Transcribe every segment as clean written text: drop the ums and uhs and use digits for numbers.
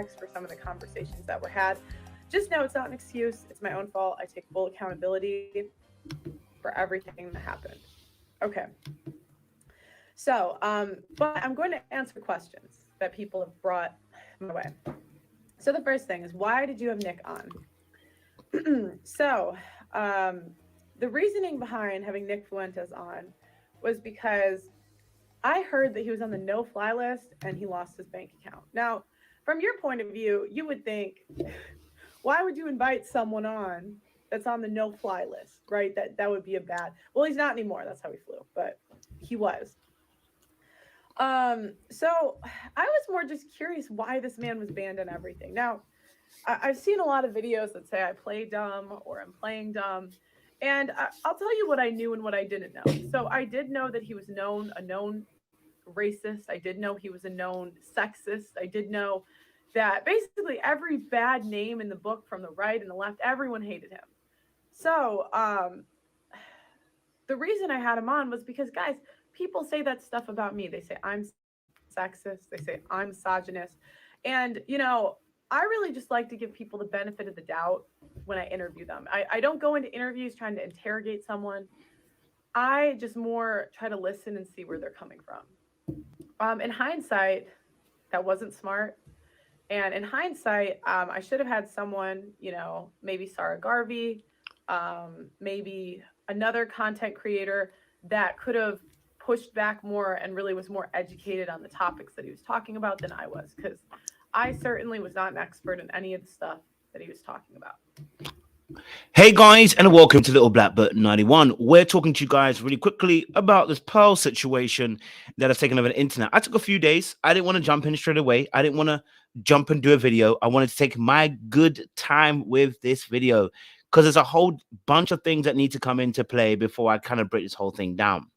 context for some of the conversations that were had. Just know it's not an excuse. It's my own fault. I take full accountability for everything that happened. Okay. So, but I'm going to answer questions that people have brought my way. So the first thing is, why did you have Nick on? So, the reasoning behind having Nick Fuentes on was because I heard that he was on the no-fly list and he lost his bank account. Now, from your point of view, you would think, why would you invite someone on that's on the no-fly list, right? That would be a bad. Well, he's not anymore. That's how he flew, but he was. So I was more just curious why this man was banned and everything. Now, I've seen a lot of videos that say I play dumb or I'm playing dumb. And I'll tell you what I knew and what I didn't know. So I did know that he was a known racist. I did know he was a known sexist. I did know that basically every bad name in the book from the right and the left, everyone hated him. So the reason I had him on was because, guys, people say that stuff about me. They say I'm sexist. They say I'm misogynist. And, you know, I really just like to give people the benefit of the doubt when I interview them. I don't go into interviews trying to interrogate someone. I just more try to listen and see where they're coming from. In hindsight, that wasn't smart. And in hindsight, I should have had someone, you know, maybe Sarah Garvey, maybe another content creator that could have pushed back more and really was more educated on the topics that he was talking about than I was, because I certainly was not an expert in any of the stuff that he was talking about. Hey guys, and welcome to Little Black Button 91. We're talking to you guys really quickly about this Pearl situation that has taken over the internet. I took a few days. I didn't want to jump in straight away. I didn't want to jump and do a video. I wanted to take my good time with this video because there's a whole bunch of things that need to come into play before I kind of break this whole thing down.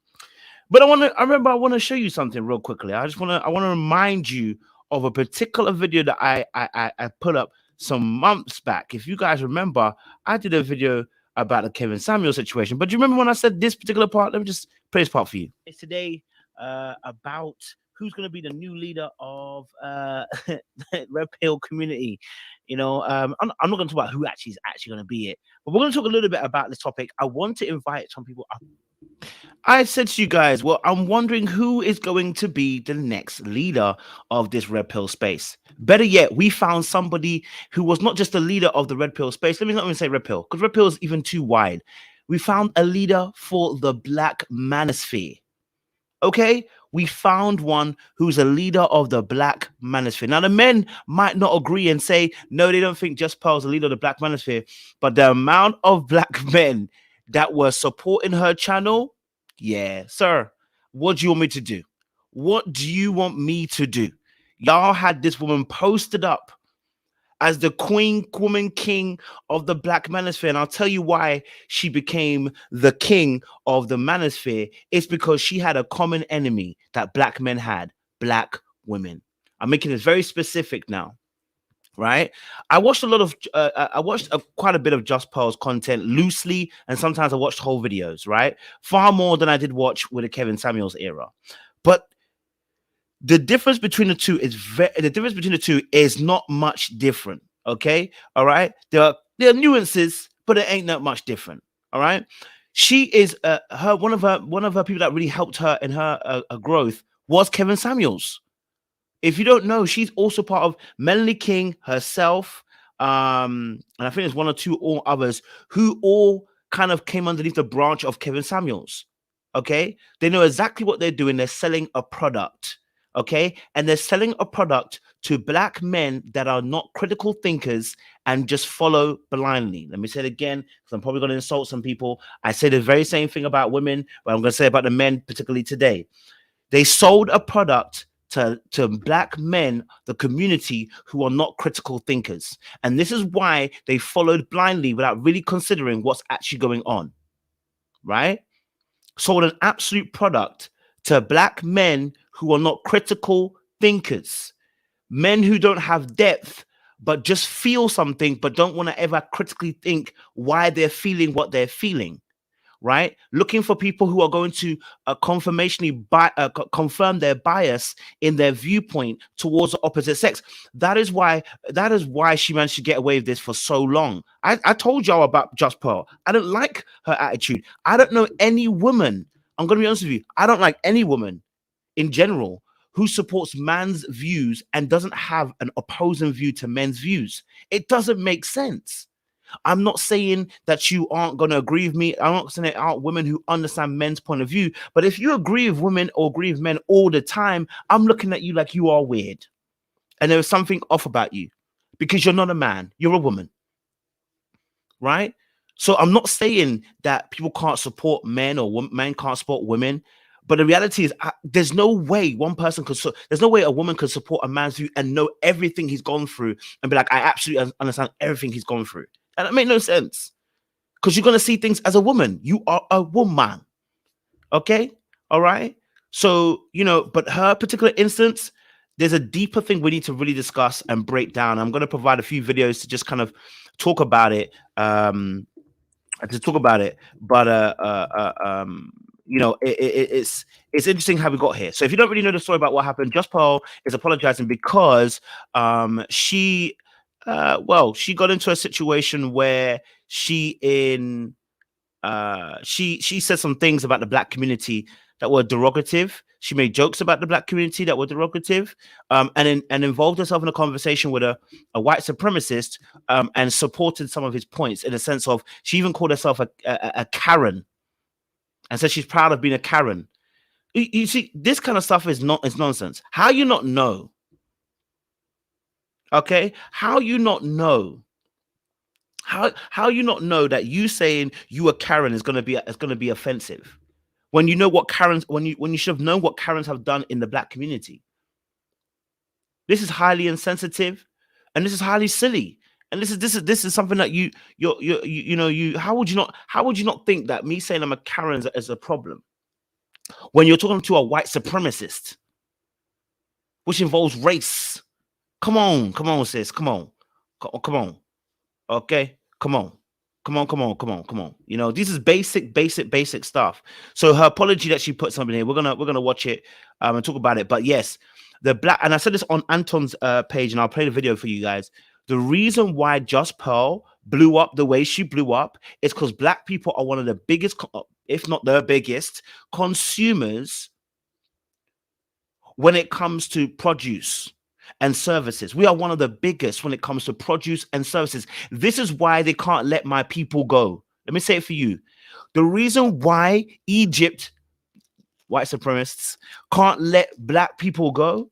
But I want to show you something real quickly. I want to remind you of a particular video that I put up some months back. If you guys remember, I did a video about the Kevin Samuel situation. But do you remember when I said this particular part? Let me just play this part for you. It's today about who's going to be the new leader of Red Pill community. You know, I'm not going to talk about who is actually going to be it, but we're going to talk a little bit about this topic. I want to invite some people up. I said to you guys, well, I'm wondering who is going to be the next leader of this Red Pill space. Better yet, we found somebody who was not just the leader of the Red Pill space. Let me not even say Red Pill, because Red Pill is even too wide. We found a leader for the Black Manosphere. Okay? We found one who's a leader of the Black Manosphere. Now, the men might not agree and say, no, they don't think Just Pearl's the leader of the Black Manosphere. But the amount of black men that were supporting her channel, yeah, sir. What do you want me to do? What do you want me to do? Y'all had this woman posted up as the queen, woman, king of the Black Manosphere. And I'll tell you why she became the king of the Manosphere. It's because she had a common enemy that black men had, black women. I'm making this very specific now. Right, I watched a lot of quite a bit of Just Pearl's content loosely, and sometimes I watched whole videos, right? Far more than I did watch with the Kevin Samuels era. But the difference between the two is not much different. Okay, all right. There are nuances, but it ain't that much different. All right. She is one of her people that really helped her in her growth was Kevin Samuels. If you don't know, she's also part of Melanie King herself. And I think there's one or two or others who all kind of came underneath the branch of Kevin Samuels. Okay. They know exactly what they're doing. They're selling a product. Okay. And they're selling a product to black men that are not critical thinkers and just follow blindly. Let me say it again, because I'm probably going to insult some people. I say the very same thing about women, but I'm going to say about the men, particularly today. They sold a product to black men, the community, who are not critical thinkers. And this is why they followed blindly without really considering what's actually going on, right? Sold an absolute product to black men who are not critical thinkers, men who don't have depth, but just feel something, but don't want to ever critically think why they're feeling what they're feeling, right? Looking for people who are going to confirm their bias in their viewpoint towards the opposite sex. That is why she managed to get away with this for so long. I told y'all about Just Pearl. I don't like her attitude. I don't know any woman. I'm going to be honest with you. I don't like any woman in general who supports man's views and doesn't have an opposing view to men's views. It doesn't make sense. I'm not saying that you aren't going to agree with me. I'm not saying there aren't women who understand men's point of view. But if you agree with women or agree with men all the time, I'm looking at you like you are weird. And there is something off about you because you're not a man. You're a woman. Right? So I'm not saying that people can't support men or men can't support women. But the reality is, there's no way there's no way a woman could support a man's view and know everything he's gone through and be like, I absolutely understand everything he's gone through. And that makes no sense because you're going to see things as a woman. You are a woman. Okay. All right. So, but her particular instance, there's a deeper thing we need to really discuss and break down. I'm going to provide a few videos to just kind of talk about it. It's interesting how we got here. So if you don't really know the story about what happened, Just Pearl is apologizing because she got into a situation where she said some things about the black community that were derogative. She made jokes about the black community that were derogative, and involved herself in a conversation with a white supremacist, and supported some of his points in a sense of she even called herself a Karen, and said she's proud of being a Karen. You see, this kind of stuff is nonsense. How you not know? Okay, how you not know? How you not know that you saying you a Karen is going to be offensive when you know what Karens when you should have known what Karens have done in the black community? This is highly insensitive, and this is highly silly. And this is something that how would you not think that me saying I'm a Karen is a problem when you're talking to a white supremacist, which involves race? Come on, sis. Come on. Okay, come on. This is basic stuff. So her apology that she put something here, we're gonna watch it and talk about it. But yes, the black, and I said this on Anton's page, and I'll play the video for you guys. The reason why Just Pearl blew up the way she blew up is because black people are one of the biggest, if not the biggest, consumers when it comes to produce and services. We are one of the biggest when it comes to produce and services. This is why they can't let my people go. Let me say it for you. The reason why Egypt, white supremacists, can't let black people go,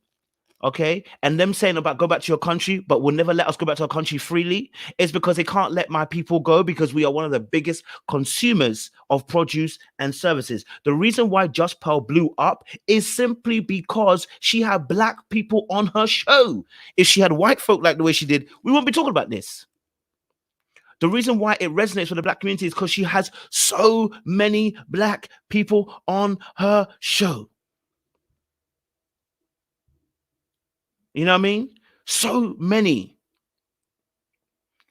okay, and them saying about go back to your country, but will never let us go back to our country freely, is because they can't let my people go because we are one of the biggest consumers of produce and services. The reason why Just Pearl blew up is simply because she had black people on her show. If she had white folk like the way she did, we wouldn't be talking about this. The reason why it resonates with the black community is because she has so many black people on her show. You know what I mean? So many,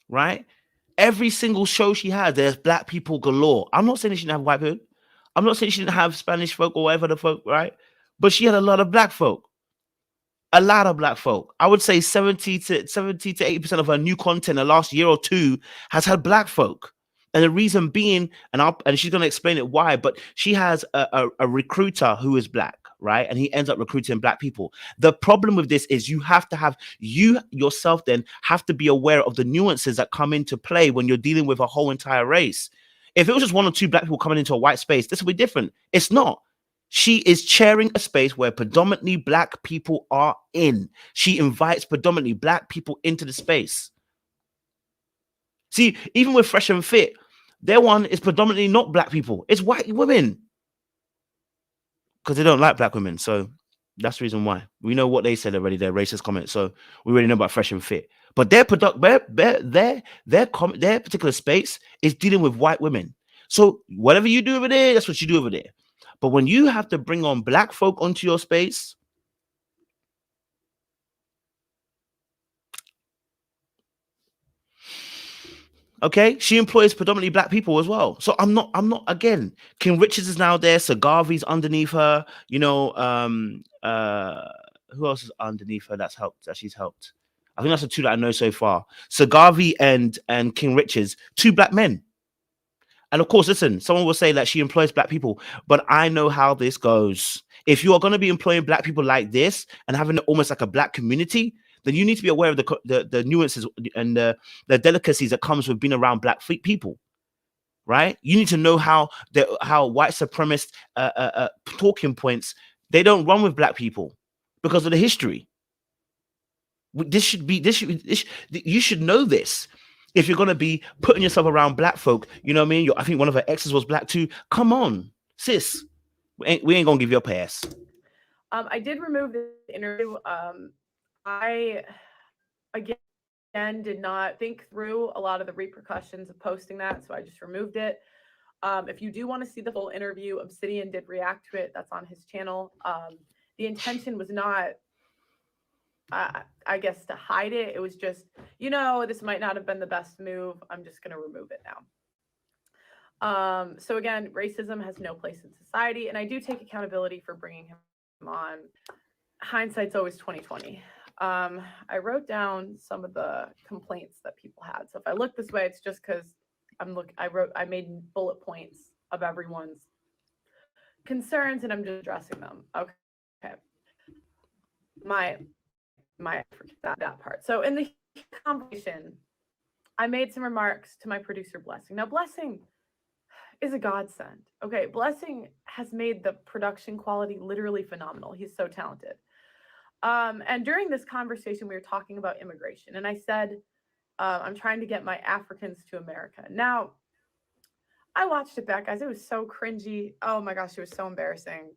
right? Every single show she had, there's black people galore. I'm not saying she didn't have white people. I'm not saying she didn't have Spanish folk or whatever the folk, right? But she had a lot of black folk. A lot of black folk. I would say 70 to 80% of her new content in the last year or two has had black folk. And the reason being, and she's going to explain it why, but she has a recruiter who is black, right? And he ends up recruiting black people. The problem with this is you yourself then have to be aware of the nuances that come into play when you're dealing with a whole entire race. If it was just one or two black people coming into a white space, this would be different. It's not. She is chairing a space where predominantly black people are in. She invites predominantly black people into the space. See, even with Fresh and Fit, their one is predominantly not black people. It's white women. Because they don't like black women. So that's the reason why. We know what they said already, their racist comments. So we already know about Fresh and Fit. But their particular space is dealing with white women. So whatever you do over there, that's what you do over there. But when you have to bring on black folk onto your space, Okay, she employs predominantly black people as well. So I'm not again. King Richards is now there. Sagavi's underneath her. You know, who else is underneath her that she's helped? I think that's the two that I know so far. Sagavi and King Richards, two black men. And of course, listen, someone will say that she employs black people, but I know how this goes. If you are going to be employing black people like this and having almost like a black community, then you need to be aware of the nuances and the delicacies that comes with being around black people, right? You need to know how white supremacist talking points, they don't run with black people because of the history. You should know this. If you're going to be putting yourself around black folk, you know what I mean? I think one of her exes was black too. Come on, sis. We ain't going to give you a pass. I did remove the interview. I, again, did not think through a lot of the repercussions of posting that, so I just removed it. If you do want to see the full interview, Obsidian did react to it. That's on his channel. The intention was not, I guess, to hide it. It was just, this might not have been the best move. I'm just going to remove it now. So again, racism has no place in society, and I do take accountability for bringing him on. Hindsight's always 2020. I wrote down some of the complaints that people had. So if I look this way, it's just because I made bullet points of everyone's concerns, and I'm just addressing them. Okay. That part. So in the conversation, I made some remarks to my producer, Blessing. Now, Blessing is a godsend. Okay, Blessing has made the production quality literally phenomenal. He's so talented. And during this conversation, we were talking about immigration, and I said, I'm trying to get my Africans to America. Now, I watched it back, guys. It was so cringy. Oh my gosh, it was so embarrassing.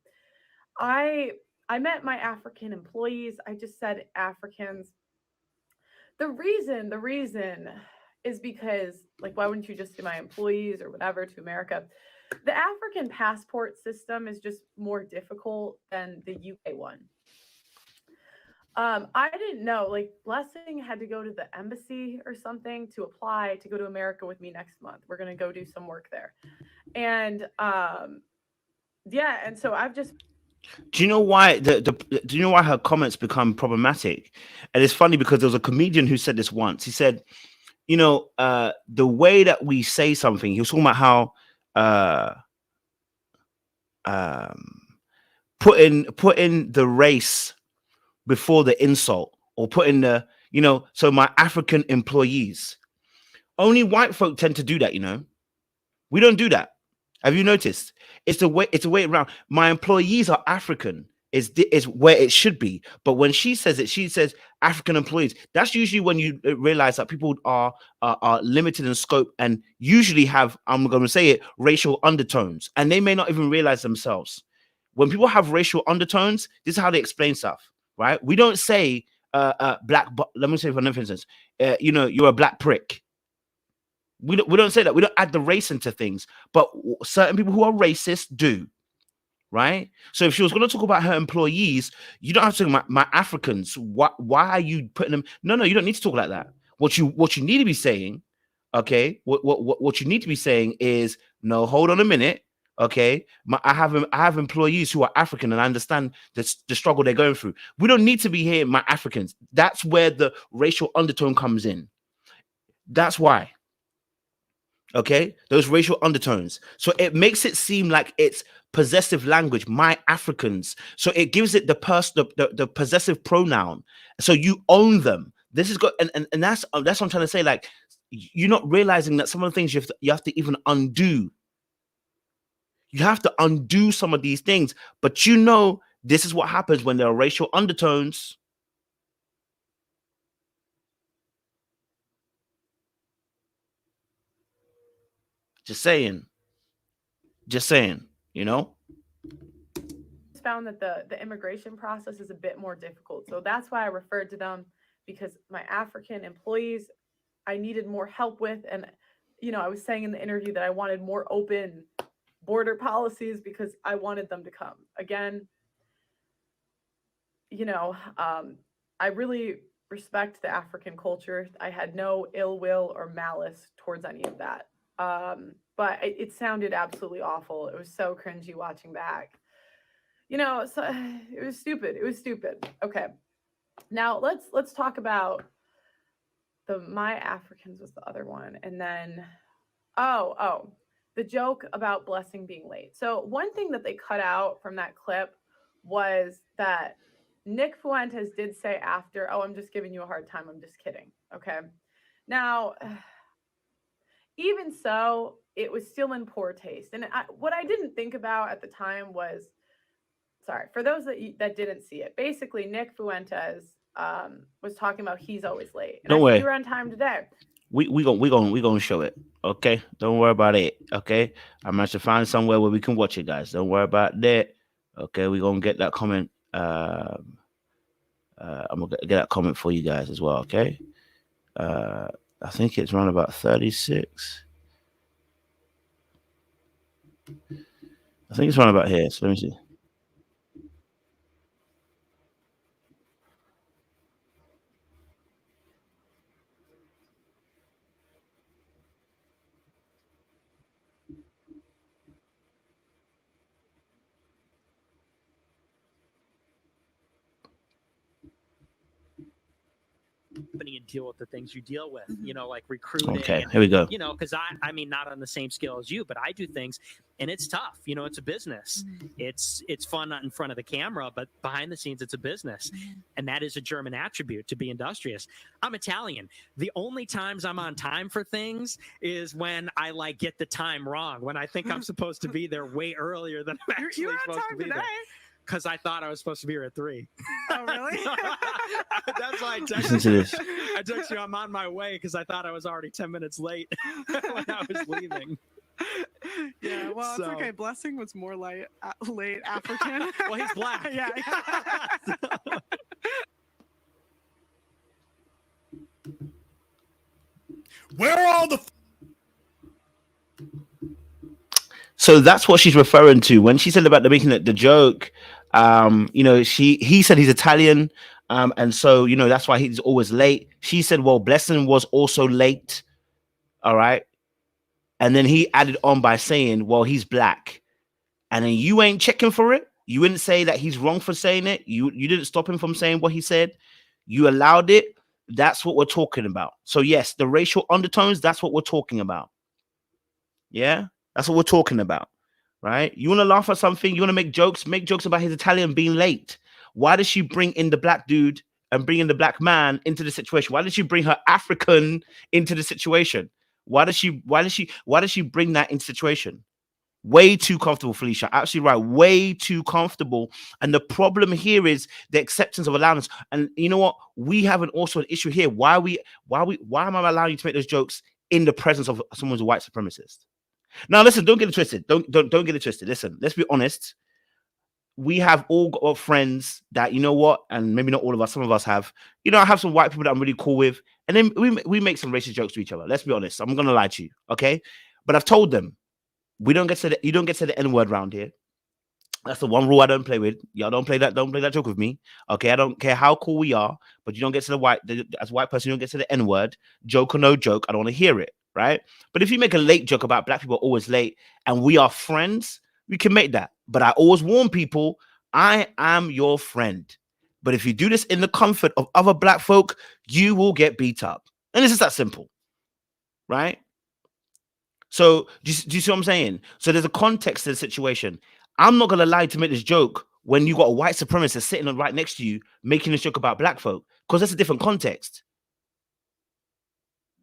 I meant my African employees. I just said Africans. The reason is because, like, why wouldn't you just say my employees or whatever to America? The African passport system is just more difficult than the UK one. I didn't know, like, Blessing had to go to the embassy or something to apply to go to America with me next month. We're going to go do some work there. And yeah, and so I've just... Do you know why do you know why her comments become problematic? And it's funny because there was a comedian who said this once. He said, the way that we say something, he was talking about how putting the race before the insult, or putting the, so my African employees. Only white folk tend to do that, We don't do that. Have you noticed? It's the way around. My employees are African is where it should be. But when she says it, she says African employees. That's usually when you realize that people are limited in scope and usually have, I'm going to say it, racial undertones, and they may not even realize themselves. When people have racial undertones, this is how they explain stuff, right? We don't say black. Let me say for instance, you're a black prick. We don't say that. We don't add the race into things, but certain people who are racist do, right? So if she was going to talk about her employees, you don't have to talk about my Africans. Why are you putting them? No, you don't need to talk like that. What you need to be saying, okay? What you need to be saying is, no, hold on a minute, okay? I have employees who are African, and I understand the struggle they're going through. We don't need to be here, my Africans. That's where the racial undertone comes in. That's why. Okay, those racial undertones. So it makes it seem like it's possessive language, my Africans. So it gives it the possessive pronoun. So you own them. This is good, and that's what I'm trying to say. Like, you're not realizing that some of the things you have to even undo. You have to undo some of these things, but this is what happens when there are racial undertones. Just saying, found that the immigration process is a bit more difficult. So that's why I referred to them, because my African employees, I needed more help with. And, I was saying in the interview that I wanted more open border policies because I wanted them to come. Again, I really respect the African culture. I had no ill will or malice towards any of that. But it sounded absolutely awful. It was so cringy watching back. You know, so it was stupid. It was stupid. Okay. Now let's talk about the My Africans was the other one. And then the joke about Blessing being late. So one thing that they cut out from that clip was that Nick Fuentes did say after, "Oh, I'm just giving you a hard time. I'm just kidding." Okay. Now, even so, it was still in poor taste. And what I didn't think about at the time was, sorry, for those that didn't see it, basically Nick Fuentes was talking about he's always late. And Don't I said, worry. "You're on time today." We gonna show it. Okay, don't worry about it. Okay, I managed to find somewhere where we can watch it, guys. Don't worry about that. Okay, we gonna get that comment. I'm gonna get that comment for you guys as well. Okay, I think it's around about 36. I think it's around about here. So let me see. company and deal with the things you deal with, you know, like recruiting. Okay, here we go. You know, because I mean, not on the same scale as you, but I do things and it's tough. You know, it's a business. It's fun not in front of the camera, but behind the scenes, it's a business. And that is a German attribute, to be industrious. I'm Italian. The only times I'm on time for things is when I like get the time wrong, when I think I'm supposed to be there way earlier than I'm actually supposed to be there. Because I thought I was supposed to be here at 3. Oh, really? That's why Listen to this. I text you I'm on my way because I thought I was already 10 minutes late when I was leaving. Yeah, well, So- it's okay. Blessing was more late African. Well, he's black. Yeah. Where are all the So that's what she's referring to when she said about the making the joke. You know, he said he's Italian, and so you know that's why he's always late. She said, well, Blessing was also late. All right, and then he added on by saying, well, he's black, and then you ain't checking for it. You didn't say that he's wrong for saying it. You didn't stop him from saying what he said. You allowed it. That's what we're talking about. So yes, the racial undertones. That's what we're talking about. Yeah. That's what we're talking about, right? You want to laugh at something, you want to make jokes about his Italian being late. Why does she bring in the black dude and bring in the black man into the situation? Why did she bring her African into the situation? Why does she bring that into the situation? Way too comfortable, Felicia. Absolutely right. Way too comfortable. And the problem here is the acceptance of allowance. And you know what? We have also an issue here. Why am I allowing you to make those jokes in the presence of someone's a white supremacist? Now, listen, don't get it twisted. Don't get it twisted. Listen, let's be honest. We have all got friends that, you know what, and maybe not all of us, some of us have, you know, I have some white people that I'm really cool with, and then we make some racist jokes to each other. Let's be honest. I'm going to lie to you, okay? But I've told them, you don't get to the N-word round here. That's the one rule I don't play with. Y'all don't play that joke with me. Okay, I don't care how cool we are, but you don't get to as a white person, you don't get to the N-word. Joke or no joke, I don't want to hear it. Right? But if you make a late joke about black people always late and we are friends, we can make that. But I always warn people, I am your friend. But if you do this in the comfort of other black folk, you will get beat up. And it's just that simple. Right? So do you see what I'm saying? So there's a context to the situation. I'm not going to lie to make this joke when you got a white supremacist sitting right next to you making this joke about black folk, because that's a different context.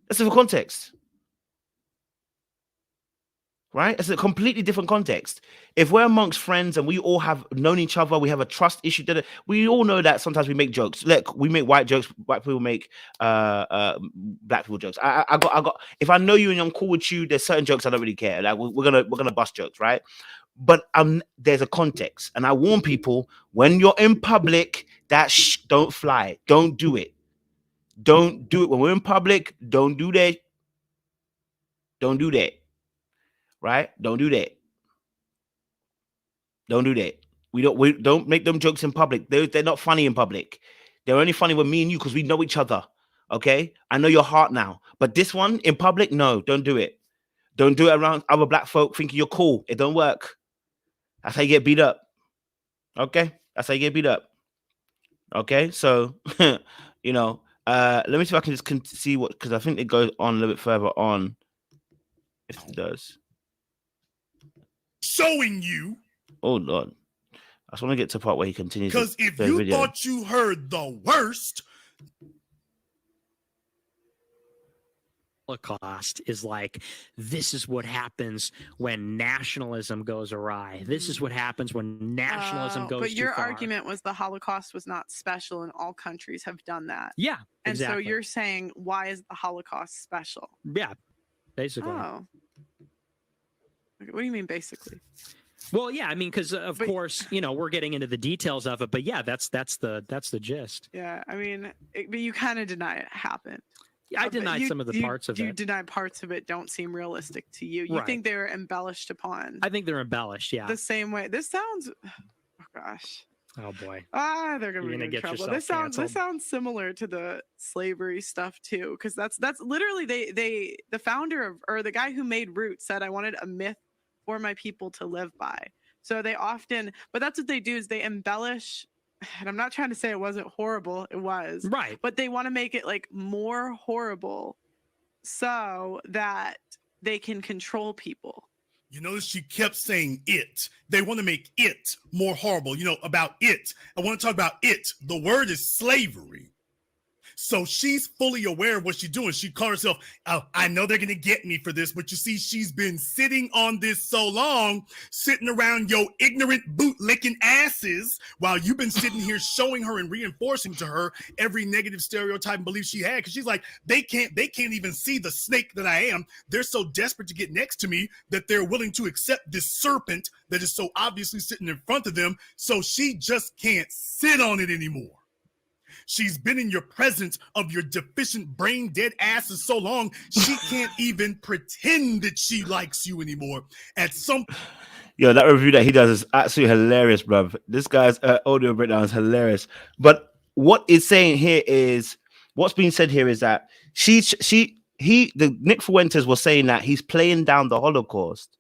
That's a different context. Right? It's a completely different context. If we're amongst friends and we all have known each other, we have a trust issue. We all know that sometimes we make jokes. Look, we make white jokes. White people make black people jokes. I got. If I know you and I'm cool with you, there's certain jokes I don't really care. Like we're gonna bust jokes, right? But there's a context, and I warn people when you're in public that don't fly. Don't do it. Don't do it when we're in public. Don't do that. Don't do that. Right? Don't do that. Don't do that. We don't make them jokes in public. They're not funny in public. They're only funny with me and you because we know each other. Okay, I know your heart now. But this one in public, no, don't do it. Don't do it around other black folk thinking you're cool. It don't work. That's how you get beat up. Okay, that's how you get beat up. Okay, so you know, let me see if I can just see what, because I think it goes on a little bit further on. If it does, Showing you. oh Lord, I just want to get to the part where he continues. Because if the you video. thought you heard the worst, Holocaust is like, this is what happens when nationalism goes awry. This is what happens when nationalism goes But your too far. argument was the Holocaust was not special, and all countries have done that. Yeah, And exactly. so you're saying, why is the Holocaust special? Yeah, basically. Oh. Okay, what do you mean, basically? Well, yeah, I mean, because of But- course, you know, we're getting into the details of it, but yeah, that's the gist. Yeah, I mean, but you kind of deny it happened. I But denied some of the parts of you it. deny parts of it don't seem realistic to you. You Right. think they're embellished upon I think they're embellished. Yeah. the same way. This sounds, oh gosh, Oh boy. they're gonna You're be gonna in get trouble. yourself This sounds canceled. similar to the slavery stuff too, because that's literally the founder of, or the guy who made Root said, I wanted a myth for my people to live by. So they often, but that's what they do, is they embellish. And I'm not trying to say it wasn't horrible, it was, Right. but they want to make it like more horrible so that they can control people. you notice she kept saying it. They want to make it more horrible. You know, about it. I want to talk about it. The word is slavery. So she's fully aware of what she's doing. She called herself, I know they're going to get me for this, but you see, she's been sitting on this so long, sitting around your ignorant boot-licking asses while you've been sitting here showing her and reinforcing to her every negative stereotype and belief she had. Because she's like, they can't even see the snake that I am. They're so desperate to get next to me that they're willing to accept this serpent that is so obviously sitting in front of them. So she just can't sit on it anymore. She's been in your presence of your deficient brain dead asses so long, she can't even pretend that she likes you anymore. At some Yo, that review that he does is absolutely hilarious, bruv. This guy's audio breakdown is hilarious. But what it's saying here is, what's being said here is that Nick Fuentes was saying that he's playing down the Holocaust.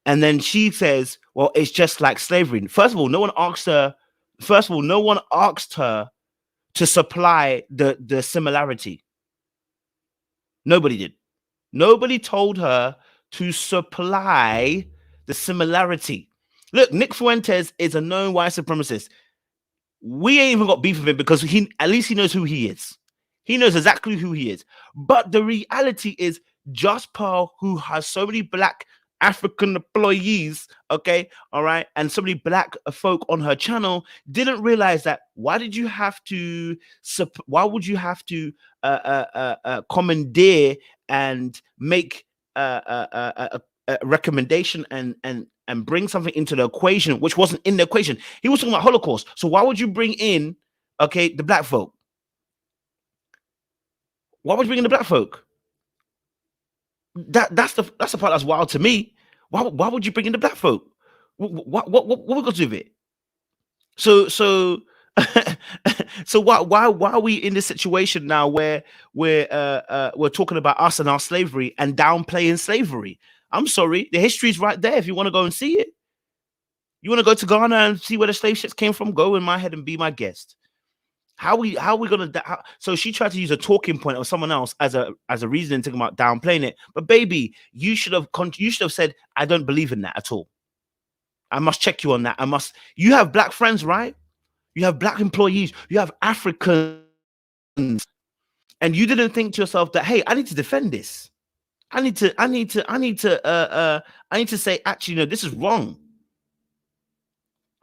And then she says, well, it's just like slavery. First of all, no one asked her to supply the similarity. Nobody did. Nobody told her to supply the similarity. Look, Nick Fuentes is a known white supremacist. We ain't even got beef with him because at least he knows who he is. He knows exactly who he is. But the reality is, Just Pearl, who has so many black African employees, okay, all right, and so many black folk on her channel, didn't realize that. Why would you have to commandeer and make a recommendation and bring something into the equation which wasn't in the equation? He was talking about Holocaust, so why would you bring in, okay, the black folk? Why would you bring in the black folk? That's the part that's wild to me. Why would you bring in the black folk? What we got to do with it? So so why are we in this situation now where we're talking about us and our slavery and downplaying slavery? I'm sorry, the history is right there if you want to go and see it. You want to go to Ghana and see where the slave ships came from? Go in my head and be my guest. How we gonna? So she tried to use a talking point of someone else as a reason to talk about downplaying it. But baby, you should have said, I don't believe in that at all. I must check you on that. You have black friends, right? You have black employees. You have Africans, and you didn't think to yourself that, hey, I need to defend this. I need to say, actually, no, this is wrong.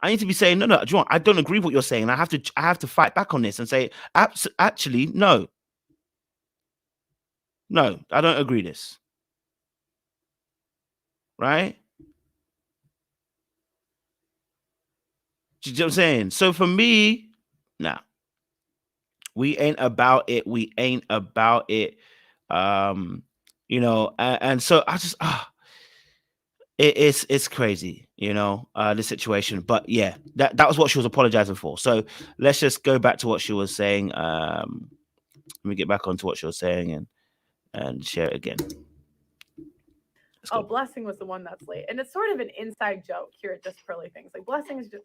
I need to be saying, no, John, I don't agree with what you're saying. I have to fight back on this and say, actually, no, I don't agree this. Right? Do you know what I'm saying? So for me, nah, we ain't about it. You know, and so I just, it's crazy, you know, the situation. But yeah, that was what she was apologizing for. So let's just go back to what she was saying. Let me get back onto what she was saying and share it again. Let's Oh, go. Blessing was the one that's late. And it's sort of an inside joke here at Just Pearly Things. Like Blessing is just,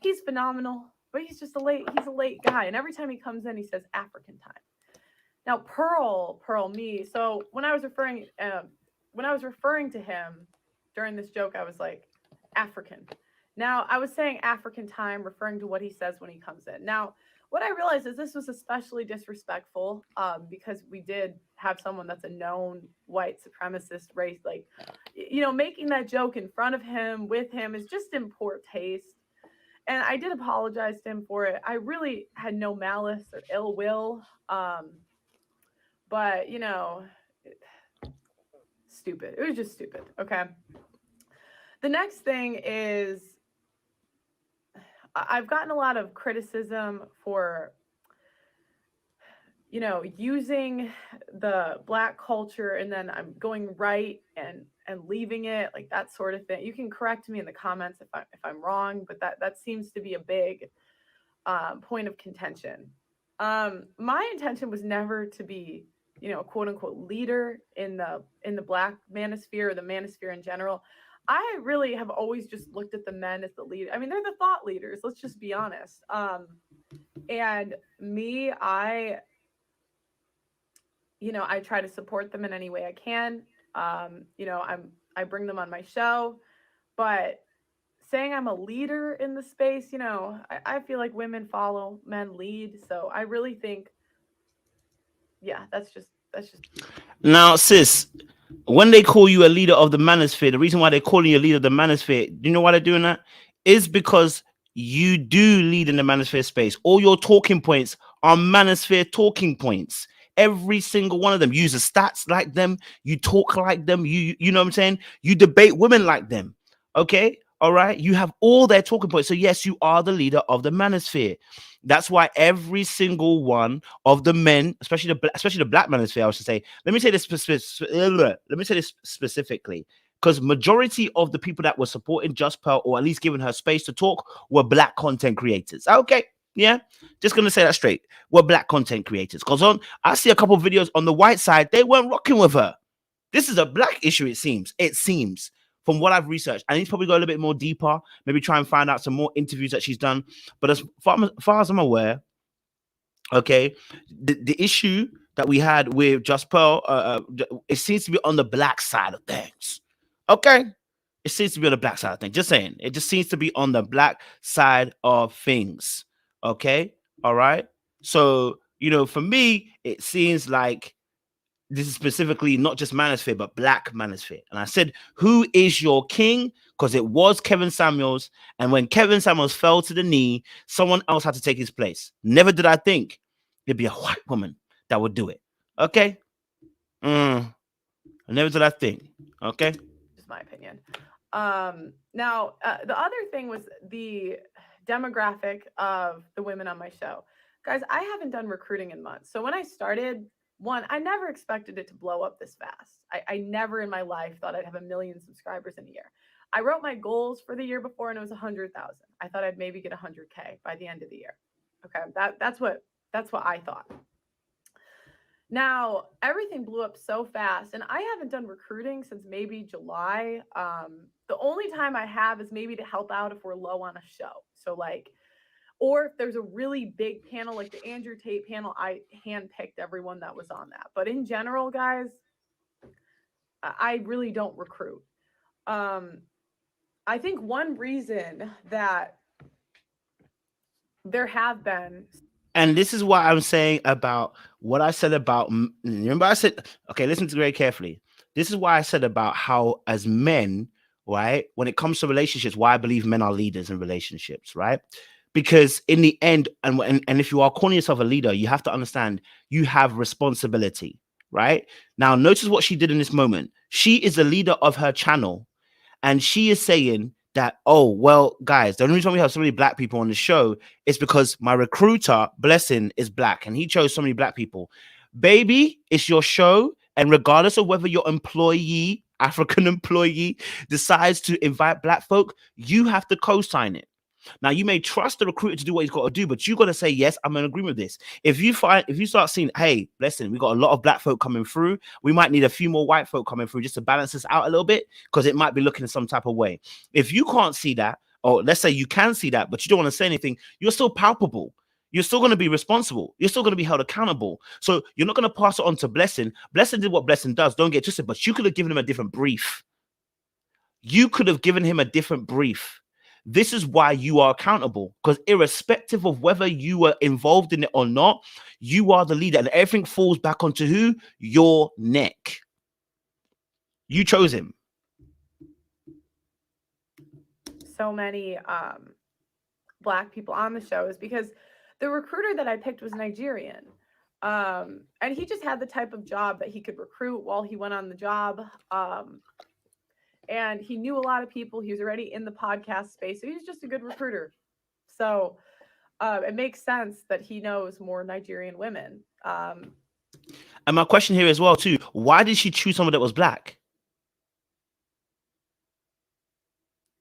he's phenomenal, but he's just he's a late guy. And every time he comes in, he says African time. Now, Pearl me. So when I was referring to him during this joke, I was like, African. Now, I was saying African time, referring to what he says when he comes in. Now, what I realized is this was especially disrespectful because we did have someone that's a known white supremacist race. Like, you know, making that joke in front of him, with him, is just in poor taste. And I did apologize to him for it. I really had no malice or ill will. But, you know, stupid. It was just stupid. Okay. The next thing is I've gotten a lot of criticism for, you know, using the Black culture and then I'm going right and leaving it, like that sort of thing. You can correct me in the comments if I'm wrong, but that seems to be a big point of contention. My intention was never to be, you know, quote unquote leader in the Black manosphere or the manosphere in general. I really have always just looked at the men as the leader. I mean, they're the thought leaders. Let's just be honest. And me, I try to support them in any way I can. You know, I bring them on my show, but saying I'm a leader in the space, you know, I feel like women follow, men lead. So I really think, yeah, that's just. Now, sis, when they call you a leader of the manosphere, the reason why they're calling you a leader of the manosphere, do you know why they're doing that? Is because you do lead in the manosphere space. All your talking points are manosphere talking points. Every single one of them. Use the stats like them. You talk like them. You know what I'm saying? You debate women like them. Okay? All right? You have all their talking points. So yes, you are the leader of the manosphere. That's why every single one of the men, especially the Black manosphere, I should say. Let me say this specifically, because majority of the people that were supporting Just Pearl, or at least giving her space to talk, were Black content creators. Okay, yeah, just gonna say that straight. We're Black content creators. Because I see a couple of videos on the white side, they weren't rocking with her. This is a Black issue, it seems. It seems. From what I've researched, I need to probably go a little bit more deeper, maybe try and find out some more interviews that she's done. But as far as I'm aware, okay, the issue that we had with Just Pearl, it seems to be on the Black side of things. Okay, it seems to be on the Black side of things. Just saying, it just seems to be on the Black side of things. Okay, all right. So you know, for me, it seems like this is specifically not just manosphere, but Black manosphere. And I said, who is your king? Because it was Kevin Samuels. And when Kevin Samuels fell to the knee, someone else had to take his place. Never did I think it'd be a white woman that would do it. Okay? Never did I think. Okay? Just my opinion. Now, the other thing was the demographic of the women on my show. Guys, I haven't done recruiting in months. So when I started, I never expected it to blow up this fast. I never in my life thought I'd have 1 million subscribers in a year. I wrote my goals for the year before and it was 100,000. I thought I'd maybe get 100K by the end of the year. Okay, that's what I thought. Now, everything blew up so fast and I haven't done recruiting since maybe July. The only time I have is maybe to help out if we're low on a show. So like, or if there's a really big panel like the Andrew Tate panel, I handpicked everyone that was on that. But in general, guys, I really don't recruit. I think one reason that there have been. And this is what I'm saying about what I said about, remember I said, okay, listen to very carefully. This is why I said about how as men, right, when it comes to relationships, why I believe men are leaders in relationships, right? Because in the end, and if you are calling yourself a leader, you have to understand you have responsibility, right? Now, notice what she did in this moment. She is the leader of her channel, and she is saying that, oh, well, guys, the only reason we have so many Black people on the show is because my recruiter, Blessing, is Black, and he chose so many Black people. Baby, it's your show, and regardless of whether your employee African employee decides to invite black folk, you have to co-sign it. Now, you may trust the recruiter to do what he's got to do, but you got to say, yes, I'm in agreement with this. If you start seeing, hey, listen, we got a lot of black folk coming through, we might need a few more white folk coming through just to balance this out a little bit, because it might be looking in some type of way. If you can't see that, or let's say you can see that, but you don't want to say anything, you're still palpable. You're still going to be responsible. You're still going to be held accountable. So you're not going to pass it on to Blessing. Blessing did what Blessing does. Don't get twisted, but you could have given him a different brief. You could have given him a different brief. This is why you are accountable, because irrespective of whether you were involved in it or not, you are the leader, and everything falls back onto who? Your neck. You chose him. So many black people on the show is because the recruiter that I picked was Nigerian. And he just had the type of job that he could recruit while he went on the job. And he knew a lot of people. He was already in the podcast space. So he was just a good recruiter. So it makes sense that he knows more Nigerian women. And my question here as well, too, why did she choose someone that was black?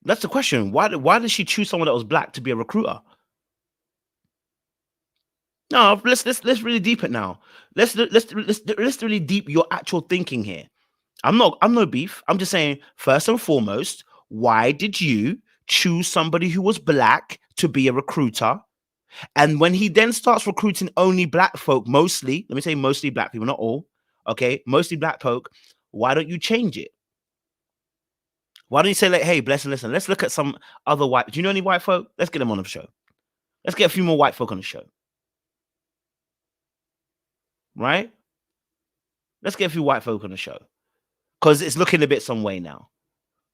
That's the question. Why did she choose someone that was black to be a recruiter? No, let's really deep it now. Let's really deep your actual thinking here. I'm no beef. I'm just saying, first and foremost, why did you choose somebody who was black to be a recruiter? And when he then starts recruiting only black folk, mostly, let me say mostly black people, not all, okay, mostly black folk, why don't you change it? Why don't you say, like, hey, Blessing, listen, let's look at some other white, do you know any white folk? Let's get them on the show. Let's get a few more white folk on the show. Right? Let's get a few white folk on the show. Because it's looking a bit some way now,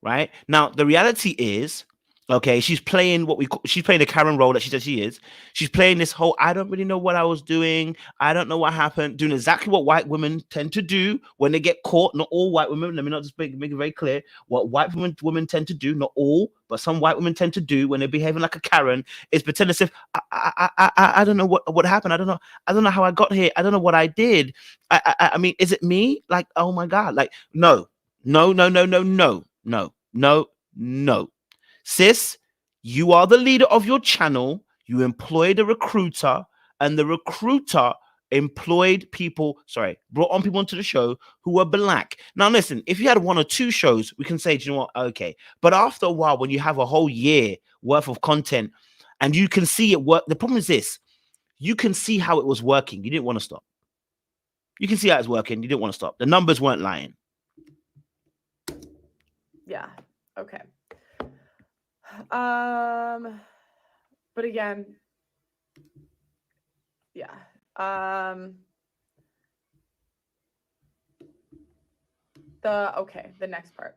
right? Now, the reality is, okay, she's playing she's playing the Karen role that she says she is. She's playing this whole, I don't really know what I was doing. I don't know what happened. Doing exactly what white women tend to do when they get caught. Not all white women. Let me not just make it very clear. What white women tend to do, not all, but some white women tend to do when they're behaving like a Karen is pretend as if, I don't know what happened. I don't know how I got here. I don't know what I did. I mean, is it me? Like, oh my God. Like, no. Sis, you are the leader of your channel. You employed a recruiter, and the recruiter brought on people onto the show who were black. Now, listen, if you had one or two shows, we can say, do you know what? Okay. But after a while, when you have a whole year worth of content and you can see it work, the problem is this: you can see how it was working. You didn't want to stop. You can see how it's working. You didn't want to stop. The numbers weren't lying. Yeah. Okay. But again, yeah. The next part.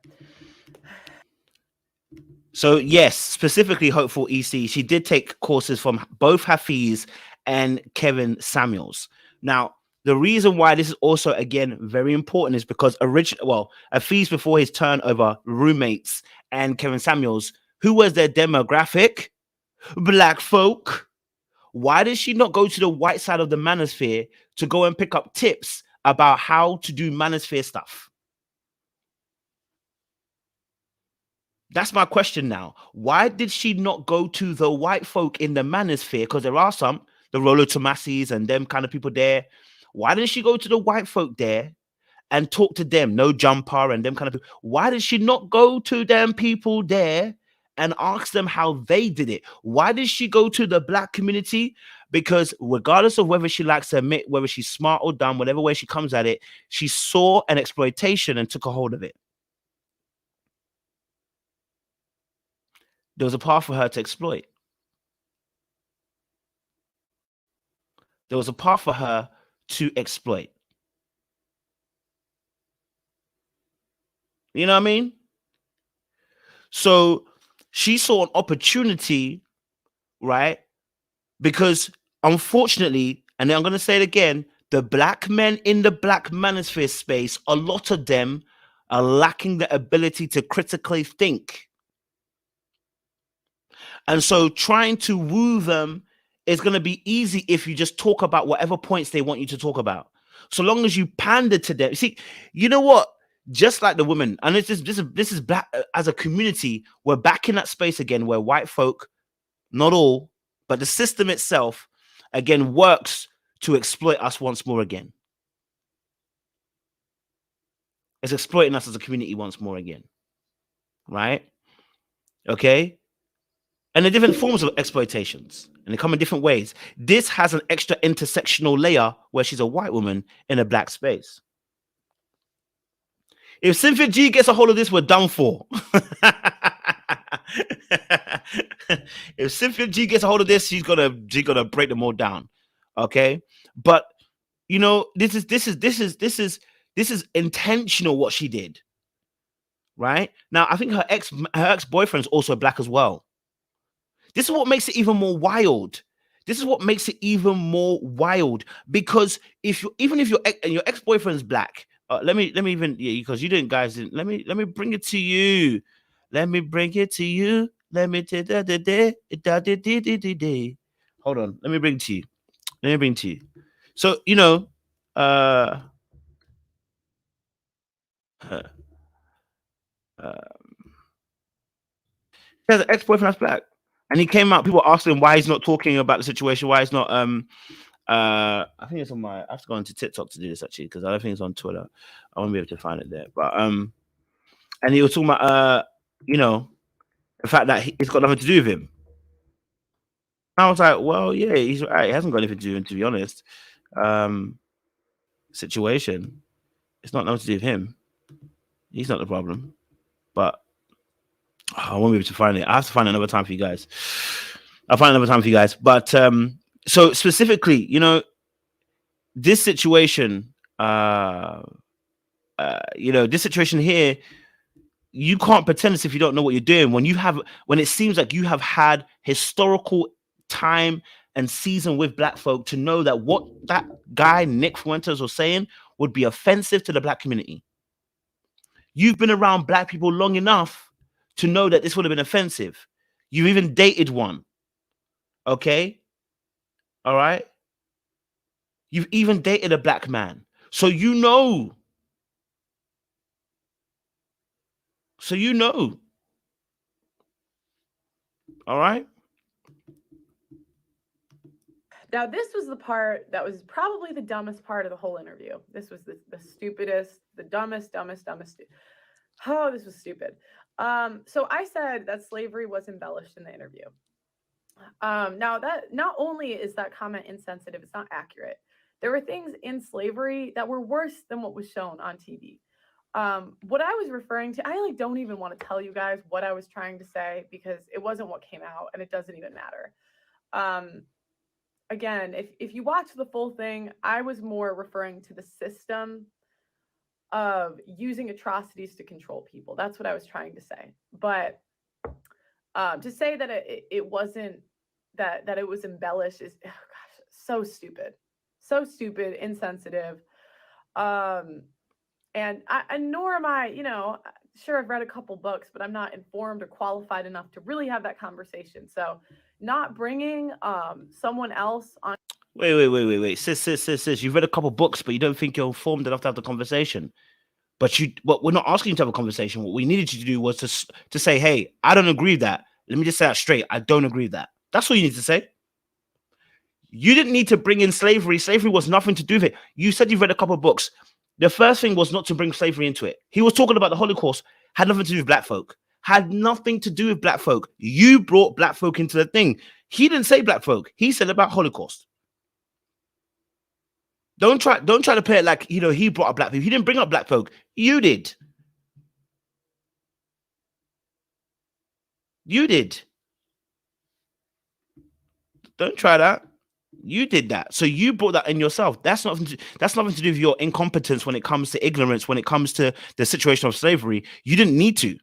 So yes, specifically Hopeful EC, she did take courses from both Hafiz and Kevin Samuels. Now, the reason why this is also, again, very important is because Hafiz, before his turnover, roommates, and Kevin Samuels, who was their demographic? Black folk. Why did she not go to the white side of the Manosphere to go and pick up tips about how to do Manosphere stuff? That's my question now. Why did she not go to the white folk in the Manosphere? Because there are some, the Rolo Tomasis and them kind of people there. Why didn't she go to the white folk there and talk to them? No Jumper and them kind of people. Why did she not go to them people there and ask them how they did it? Why did she go to the black community? Because regardless of whether she likes to admit, whether she's smart or dumb, whatever way she comes at it, she saw an exploitation and took a hold of it. There was a path for her to exploit. There was a path for her to exploit. You know what I mean? So she saw an opportunity, right? Because unfortunately, and I'm going to say it again, the black men in the black manosphere space, a lot of them are lacking the ability to critically think. And so trying to woo them is going to be easy if you just talk about whatever points they want you to talk about. So long as you pander to them. See, you know what? just like the women. And this is black as a community. We're back in that space again where white folk, not all, but the system itself, again, works to exploit us once more again. It's exploiting us as a community once more again. Right? Okay? And the different forms of exploitations, and they come in different ways. This has an extra intersectional layer where she's a white woman in a black space. If Cynthia G gets a hold of this, we're done for. If Cynthia G gets a hold of this, she's gonna break them all down. Okay, but you know, this is intentional what she did. Right now, I think her ex-boyfriend's also black as well. This is what makes it even more wild. This is what makes it even more wild, because if your ex-boyfriend's black, let me even, yeah, because you didn't, guys, let me bring it to you. Let me bring it to you. Let me hold on. Let me bring it to you. Let me bring it to you. So you know, he has an ex-boyfriend that's black, and he came out. People asking him why he's not talking about the situation. Why he's not I think it's on my. I have to go into TikTok to do this actually, because I don't think it's on Twitter. I won't be able to find it there. But and he was talking about you know, the fact that it's got nothing to do with him. I was like, well, yeah, he's right. It hasn't got anything to do with him, to be honest. Situation. It's not nothing to do with him. He's not the problem. But I won't be able to find it. I have to find another time for you guys. I'll find another time for you guys. But so specifically, you know, this situation, you know, this situation here, you can't pretend as if you don't know what you're doing when it seems like you have had historical time and season with black folk to know that what that guy Nick Fuentes was saying would be offensive to the black community. You've been around black people long enough to know that this would have been offensive. You even dated one. Okay? All right? You've even dated a black man. So you know. All right? Now, this was the part that was probably the dumbest part of the whole interview. This was the stupidest, the dumbest. Oh, this was stupid. So I said that slavery was embellished in the interview. Now, that not only is that comment insensitive, it's not accurate. There were things in slavery that were worse than what was shown on TV. What I was referring to, I don't even want to tell you guys what I was trying to say, because it wasn't what came out, and it doesn't even matter. Again, if you watch the full thing, I was more referring to the system of using atrocities to control people. That's what I was trying to say. But to say that it wasn't, that it was embellished is, oh gosh, so stupid, insensitive. And nor am I, you know, sure, I've read a couple books, but I'm not informed or qualified enough to really have that conversation. So not bringing someone else on. Wait. Sis. You've read a couple books, but you don't think you're informed enough to have the conversation. But we're not asking you to have a conversation. What we needed you to do was to say, hey, I don't agree with that. Let me just say that straight. I don't agree with that. That's all you need to say. You didn't need to bring in slavery. Slavery was nothing to do with it. You said you've read a couple of books. The first thing was not to bring slavery into it. He was talking about the Holocaust, had nothing to do with black folk. Had nothing to do with black folk. You brought black folk into the thing. He didn't say black folk. He said about Holocaust. Don't try to play it like, you know, he brought up black people. He didn't bring up black folk. You did. You did. Don't try that. You did that. So you brought that in yourself. That's nothing to do with your incompetence when it comes to ignorance, when it comes to the situation of slavery. You didn't need to.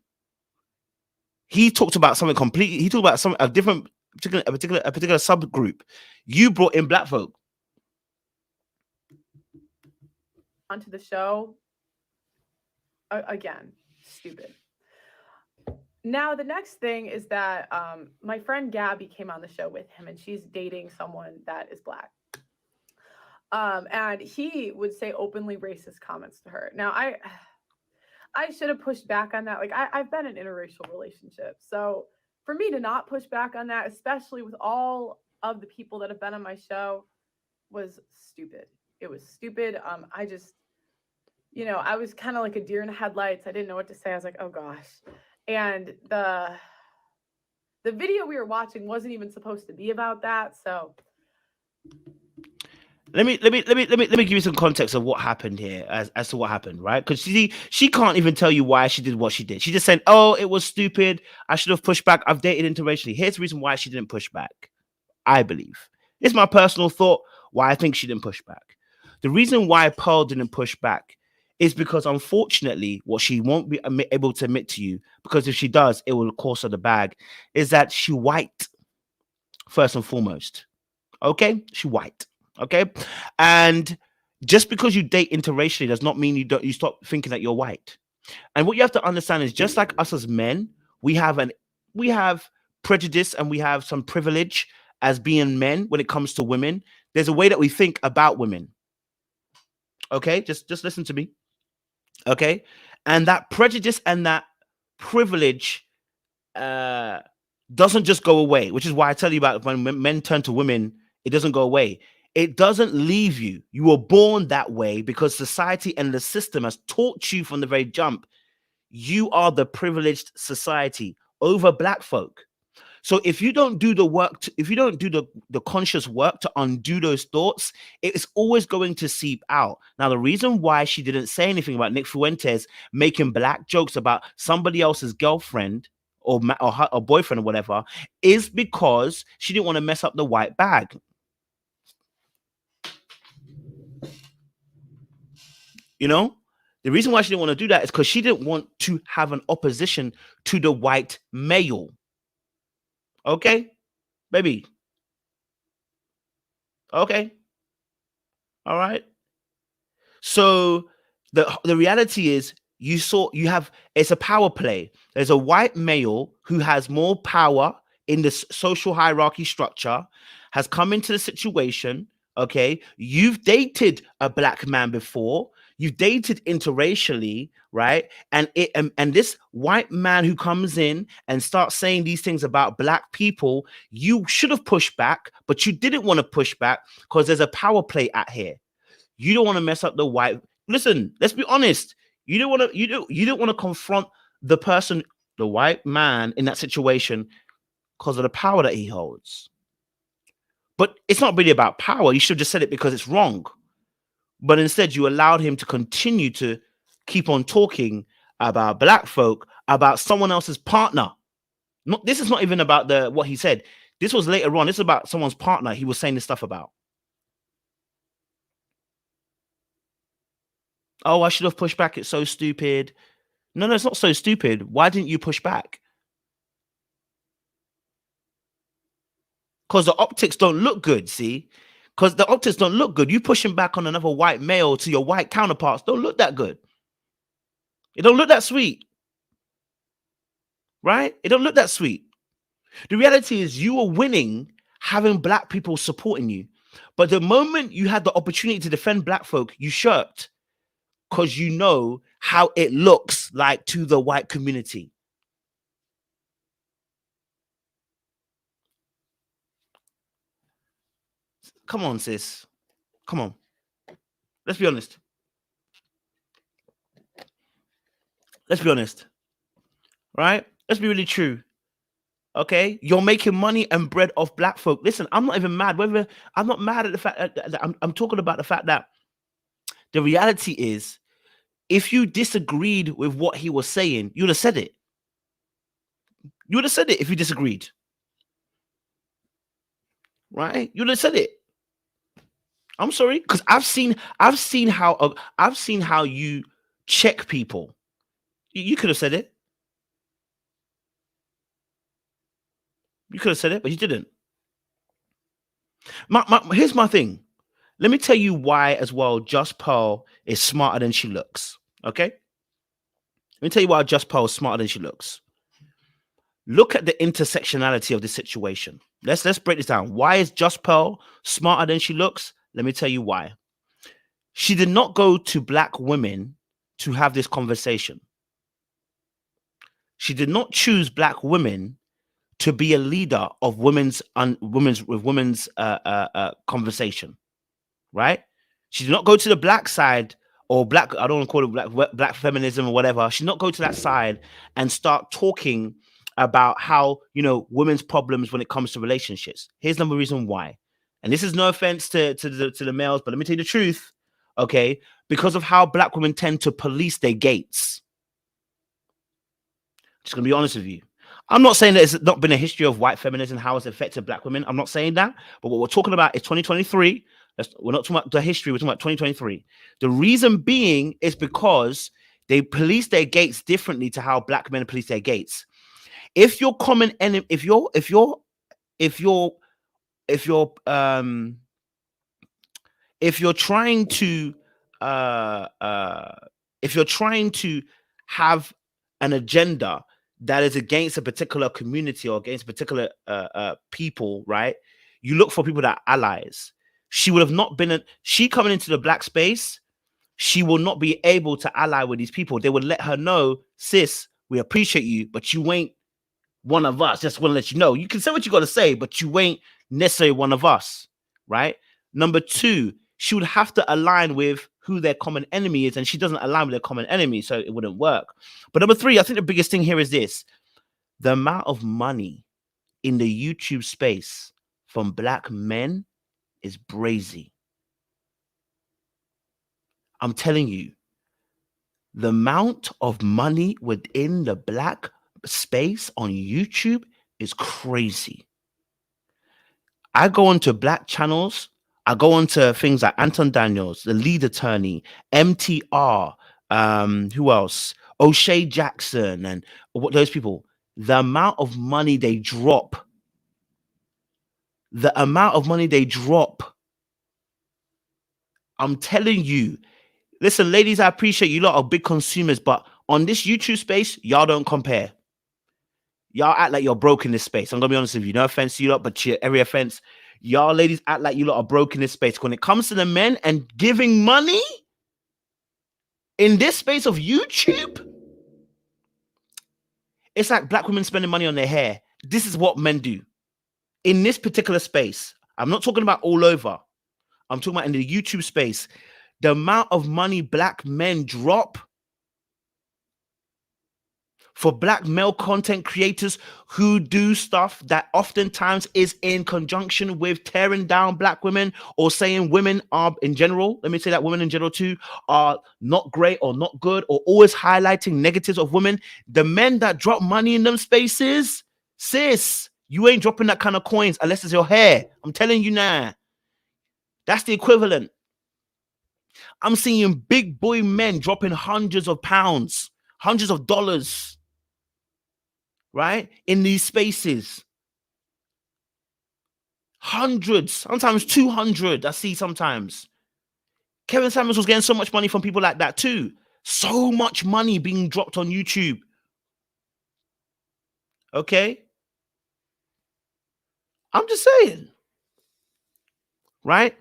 He talked about something completely. He talked about a particular subgroup. You brought in black folk onto the show. Again, stupid. Now, the next thing is that my friend Gabby came on the show with him, and she's dating someone that is black. And he would say openly racist comments to her. Now, I should have pushed back on that. Like I've been in interracial relationships. So for me to not push back on that, especially with all of the people that have been on my show, was stupid. It was stupid. I just, I was kind of like a deer in the headlights. I didn't know what to say. I was like, oh gosh. And the video we were watching wasn't even supposed to be about that. So let me give you some context of what happened here as to what happened, right? Because she can't even tell you why she did what she did. She just said, oh, it was stupid. I should have pushed back. I've dated interracially. Here's the reason why she didn't push back. I believe. It's my personal thought why I think she didn't push back. The reason why Pearl didn't push back is because, unfortunately, what she won't be able to admit to you, because if she does, it will cost her the bag, is that she white, first and foremost. Okay? She white. Okay? And just because you date interracially does not mean you stop thinking that you're white. And what you have to understand is, just like us as men, we have prejudice and we have some privilege as being men when it comes to women. There's a way that we think about women. Okay, just listen to me. Okay, and that prejudice and that privilege doesn't just go away, which is why I tell you about when men turn to women, it doesn't go away. It doesn't leave you. You were born that way because society and the system has taught you from the very jump. You are the privileged society over black folk. So if you don't do the work, if you don't do the conscious work to undo those thoughts, it is always going to seep out. Now, the reason why she didn't say anything about Nick Fuentes making black jokes about somebody else's girlfriend or boyfriend or whatever is because she didn't want to mess up the white bag. The reason why she didn't want to do that is because she didn't want to have an opposition to the white male. Okay, baby. Okay. All right. So the reality is it's a power play. There's a white male who has more power in this social hierarchy structure, has come into the situation. Okay. You've dated a black man before. You've dated interracially, right? And this white man who comes in and starts saying these things about black people, you should have pushed back, but you didn't want to push back because there's a power play at here. You don't want to mess up the white. Listen, let's be honest. You don't want to confront the person, the white man in that situation because of the power that he holds. But it's not really about power. You should have just said it because it's wrong. But instead, you allowed him to continue to keep on talking about black folk, about someone else's partner. This is not even about what he said. This was later on. This is about someone's partner he was saying this stuff about. Oh, I should have pushed back. It's so stupid. No, it's not so stupid. Why didn't you push back? Because the optics don't look good, see? Because the optics don't look good. You pushing back on another white male to your white counterparts don't look that good. It don't look that sweet. Right? It don't look that sweet. The reality is you were winning having black people supporting you. But the moment you had the opportunity to defend black folk, you shirked because you know how it looks like to the white community. Come on, sis. Come on. Let's be honest. Let's be honest. Right? Let's be really true. Okay? You're making money and bread off black folk. Listen, I'm not even mad. I'm not mad at the fact that I'm talking about the fact that the reality is, if you disagreed with what he was saying, you would have said it. You would have said it if you disagreed. Right? You would have said it. I'm sorry, because I've seen how you check people. You could have said it. You could have said it, but you didn't. Here's my thing. Let me tell you why as well Just Pearl is smarter than she looks. Okay? Let me tell you why Just Pearl is smarter than she looks. Look at the intersectionality of the situation. Let's break this down. Why is Just Pearl smarter than she looks? Let me tell you why. She did not go to black women to have this conversation. She did not choose black women to be a leader of women's conversation, right? She did not go to the black side or black, I don't want to call it black feminism or whatever. She did not go to that side and start talking about how, you know, women's problems when it comes to relationships. Here's another reason why. And this is no offense to the males, but let me tell you the truth, okay? Because of how black women tend to police their gates. Just gonna be honest with you. I'm not saying that it's not been a history of white feminism, how it's affected black women. I'm not saying that. But what we're talking about is 2023. We're not talking about the history. We're talking about 2023. The reason being is because they police their gates differently to how black men police their gates. If your common enemy, if you're trying to have an agenda that is against a particular community or against particular people, right? You look for people that are allies. She would have not been she coming into the black space. She will not be able to ally with these people. They would let her know, sis, we appreciate you, but you ain't one of us. Just want to let you know. You can say what you got to say, but you ain't necessarily one of us, right? Number two, she would have to align with who their common enemy is, and she doesn't align with their common enemy, so it wouldn't work. But number three, I think the biggest thing here is this. The amount of money in the YouTube space from black men is brazy. I'm telling you, the amount of money within the black space on YouTube is crazy. I go onto black channels. I go onto things like Anton Daniels, the lead attorney, MTR, who else? O'Shea Jackson, and what those people. The amount of money they drop. I'm telling you. Listen, ladies, I appreciate you lot are big consumers, but on this YouTube space, y'all don't compare. Y'all act like you're broke in this space. I'm gonna be honest with you. No offense to you lot, but every offense. Y'all ladies act like you lot are broke in this space. When it comes to the men and giving money in this space of YouTube, it's like black women spending money on their hair. This is what men do in this particular space. I'm not talking about all over. I'm talking about in the YouTube space. The amount of money black men drop for black male content creators who do stuff that oftentimes is in conjunction with tearing down black women or saying women are in general, let me say that women in general too, are not great or not good or always highlighting negatives of women. The men that drop money in them spaces, sis, you ain't dropping that kind of coins unless it's your hair. I'm telling you now. That's the equivalent. I'm seeing big boy men dropping hundreds of pounds, hundreds of dollars, right? In these spaces. Hundreds, sometimes 200, I see sometimes. Kevin Samuels was getting so much money from people like that too. So much money being dropped on YouTube. Okay? I'm just saying. Right?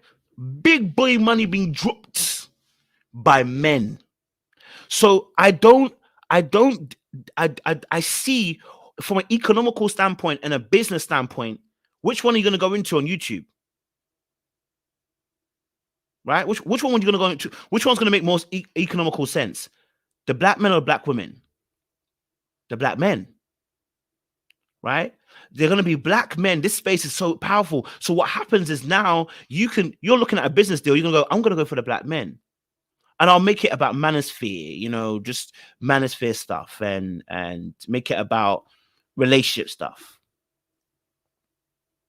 Big boy money being dropped by men. So I see from an economical standpoint and a business standpoint, which one are you going to go into on YouTube? Right? Which one are you going to go into? Which one's going to make most economical sense? The black men or black women? The black men. Right? They're going to be black men. This space is so powerful. So what happens is now you're looking at a business deal. You're going to go, I'm going to go for the black men. And I'll make it about Manosphere, you know, just Manosphere stuff and make it about relationship stuff.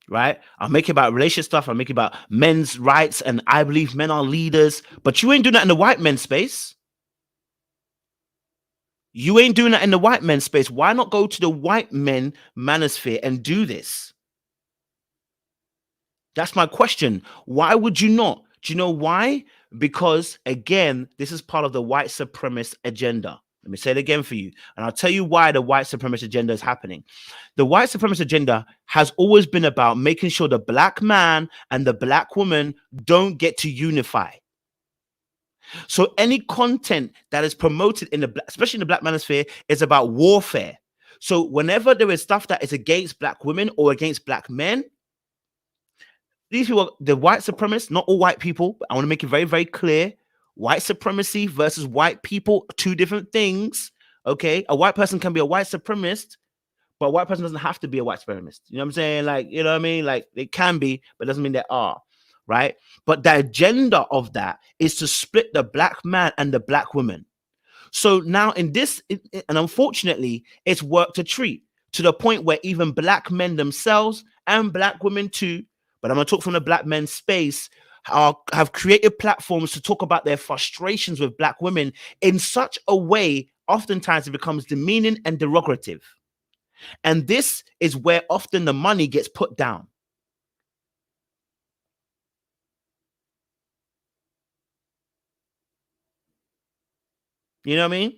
Right? I'll make it about relationship stuff. I'll make it about men's rights. And I believe men are leaders. But you ain't doing that in the white men's space. You ain't doing that in the white men's space. Why not go to the white men Manosphere and do this? That's my question. Why would you not? Do you know why? Because, again, this is part of the white supremacist agenda. Let me say it again for you. And I'll tell you why the white supremacist agenda is happening. The white supremacist agenda has always been about making sure the black man and the black woman don't get to unify. So any content that is promoted in especially in the black manosphere, is about warfare. So whenever there is stuff that is against black women or against black men, these people, the white supremacists, not all white people, but I want to make it very, very clear. White supremacy versus white people, two different things. Okay. A white person can be a white supremacist, but a white person doesn't have to be a white supremacist. You know what I'm saying? Like, you know what I mean? Like, they can be, but it doesn't mean they are. Right. But the agenda of that is to split the black man and the black woman. So now in this, and unfortunately, it's worked a treat to the point where even black men themselves and black women too, but I'm going to talk from the black men's space, have created platforms to talk about their frustrations with black women in such a way, oftentimes it becomes demeaning and derogative. And this is where often the money gets put down. You know what I mean?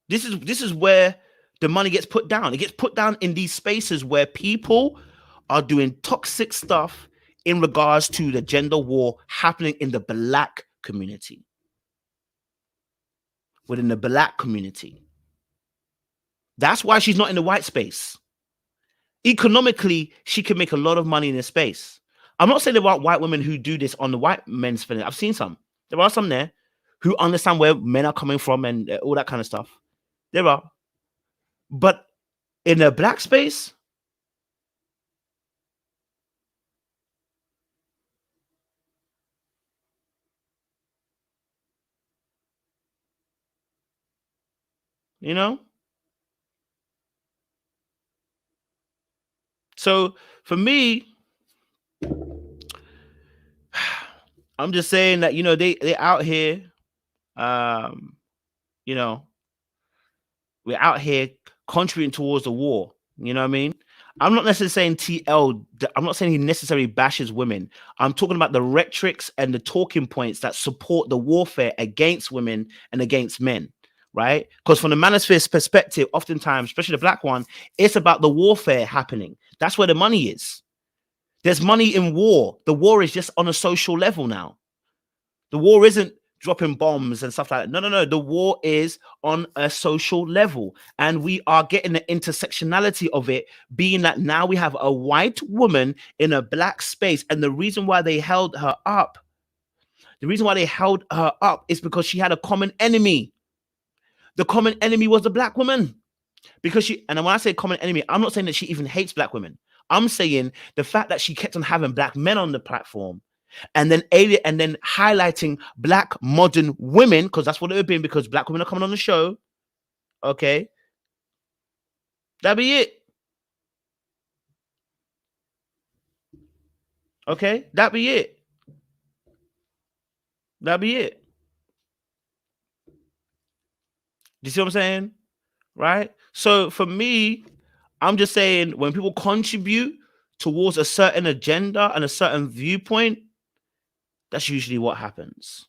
This is where the money gets put down. It gets put down in these spaces where people are doing toxic stuff in regards to the gender war happening in the black community. Within the black community. That's why she's not in the white space. Economically, she can make a lot of money in this space. I'm not saying there aren't white women who do this on the white men's finish. I've seen some. There are some there who understand where men are coming from and all that kind of stuff. There are. But in the black space, you know? So for me, I'm just saying that, you know, they're out here, you know, we're out here contributing towards the war. You know what I mean? I'm not necessarily saying TL, I'm not saying he necessarily bashes women. I'm talking about the rhetorics and the talking points that support the warfare against women and against men, right? Because from the Manosphere's perspective, oftentimes, especially the black one, it's about the warfare happening. That's where the money is. There's money in war. The war is just on a social level now. The war isn't dropping bombs and stuff like that. No. The war is on a social level. And we are getting the intersectionality of it, being that now we have a white woman in a black space. And the reason why they held her up, is because she had a common enemy. The common enemy was the black woman. Because and when I say common enemy, I'm not saying that she even hates black women. I'm saying the fact that she kept on having black men on the platform and then highlighting black modern women, because that's what it would be, because black women are coming on the show. Okay. That'd be it. Okay. That'd be it. That'd be it. You see what I'm saying? Right? So for me, I'm just saying when people contribute towards a certain agenda and a certain viewpoint, that's usually what happens.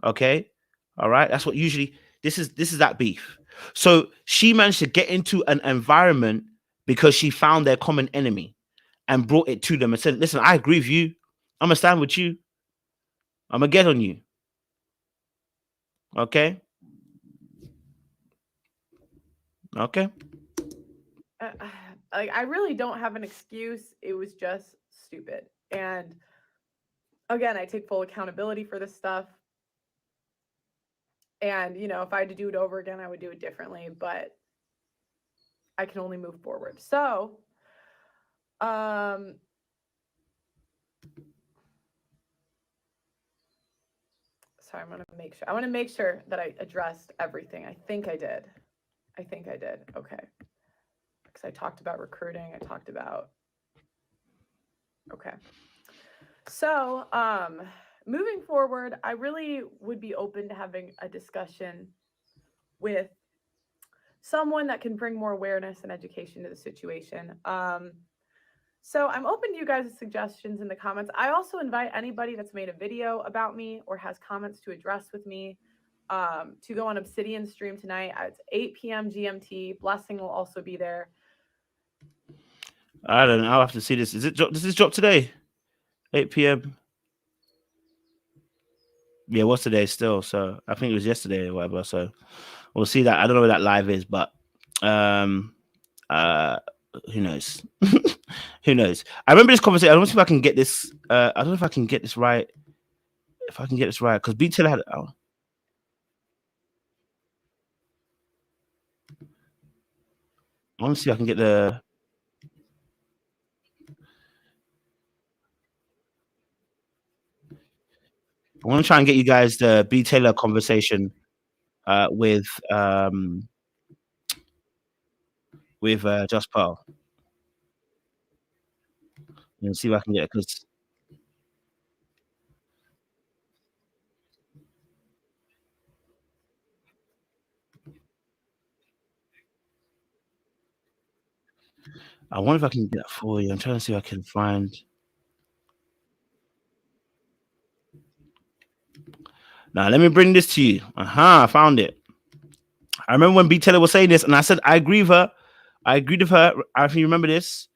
Okay? All right? That's what usually, this is that beef. So she managed to get into an environment because she found their common enemy and brought it to them and said, listen, I agree with you. I'm going to stand with you. I'm going to get on you. Okay? Okay. I really don't have an excuse. It was just stupid. And again, I take full accountability for this stuff. And, you know, if I had to do it over again, I would do it differently, but I can only move forward. So, sorry, I want to make sure that I addressed everything. I think I did. Okay. Because I talked about recruiting. I talked about, okay. So, moving forward, I really would be open to having a discussion with someone that can bring more awareness and education to the situation. So I'm open to you guys' suggestions in the comments. I also invite anybody that's made a video about me or has comments to address with me to go on Obsidian's stream tonight. It's 8 p.m. GMT. Blessing will also be there. I don't know. I'll have to see this. Does this drop today? 8 p.m. Yeah, what's today still? So I think it was yesterday or whatever. So We'll see that. I don't know where that live is, but who knows? Who knows? I remember this conversation. I don't know if I can get this. I don't know if I can get this right. If I can get this right, because B Taylor had. Oh. I want to see if I can get the. I want to try and get you guys the B Taylor conversation with Just Pearl. And see if I can get it, because I wonder if I can get that for you. I'm trying to see if I can find. Now let me bring this to you. I found it. I remember when B Taylor was saying this, and I said I agree with her. I agreed with her. I think you remember this.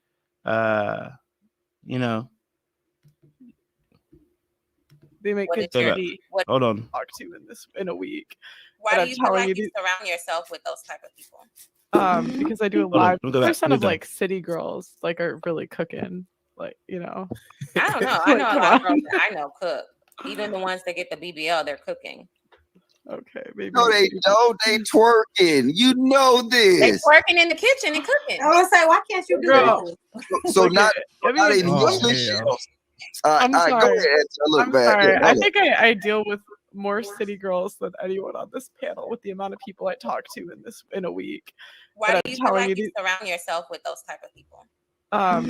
You know. They make good your- TV. Hold on. Talk to in a week. Why But do you I'm feel telling like you you surround yourself with those type of people? Because I do a Hold on, live let me go back, percent let me of go. like city girls like are really cooking, like, you know. I don't know. I know a lot of girls that I know cook. Even the ones that get the BBL, they're cooking. Okay, maybe. No, they don't. They twerking. You know They this. working in the kitchen and cooking. I was say, why can't you do Girl. that? So Look not, at it. not even Everyone- useless shit. hell. I'm All right, go sorry. ahead. Answer. Look I'm bad. sorry. Look, I look. think I deal with more city girls than anyone on this panel with the amount of people I talk to in a week. Why But do I'm you feel telling like you you surround yourself with those type of people?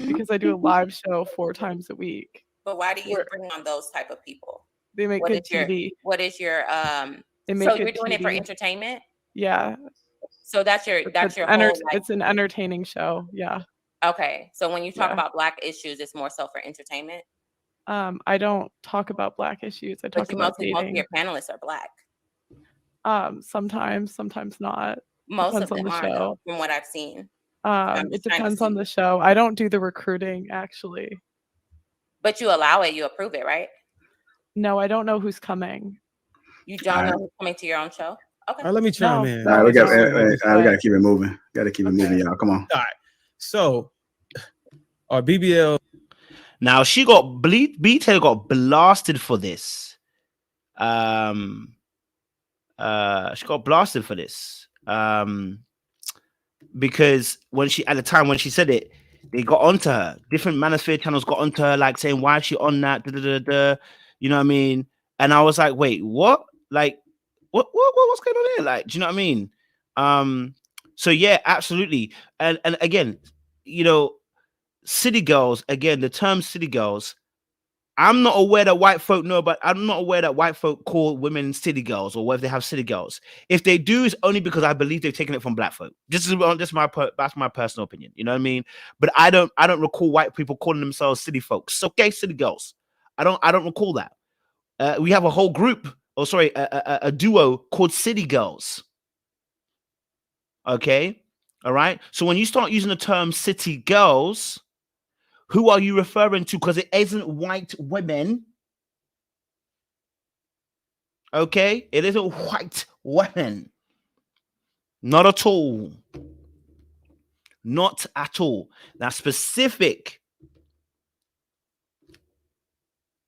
Because I do a live show 4 times a week. But why do you Where- bring on those type of people? They make What good is your TV. what is your They make so good you're doing it for TV. entertainment? Yeah. So that's your whole like, It's an entertaining show. Yeah. okay. So when you talk Yeah. about Black issues, it's more so for entertainment. I don't talk about Black issues. I talk But about most of dating. your panelists are Black. Sometimes not. Most Depends of on them the are, show. though, from what I've seen. I'm It just trying to depends on see. the show. I don't do the recruiting actually. But you allow it, you approve it, right? No, I don't know who's coming. You don't know who's coming to your own show? Okay. All right, let me chime No, in. no, All right, we got no. we got to keep it moving. Got to keep it moving, y'all. Come on. All right. So, our BBL. Now she got B Taylor got blasted for this. She got blasted for this. Because when she at the time when she said it, they got onto her. Different Manosphere channels got onto her, like saying, "Why is she on that?" You know what I mean? And I was like, "Wait, what? Like, what's going on here? Like, do you know what I mean?" So yeah, absolutely. And again, you know, city girls. Again, the term city girls. I'm not aware that white folk know, but I'm not aware that white folk call women city girls or whether they have city girls. If they do, it's only because I believe they've taken it from black folk. That's my personal opinion. You know what I mean? But I don't recall white people calling themselves city folks. Okay, city girls. I don't recall that. We have a whole group, a duo called City Girls. Okay, all right. So when you start using the term city girls, who are you referring to? Because it isn't white women. Okay? It isn't white women. Not at all. Not at all. That's specific.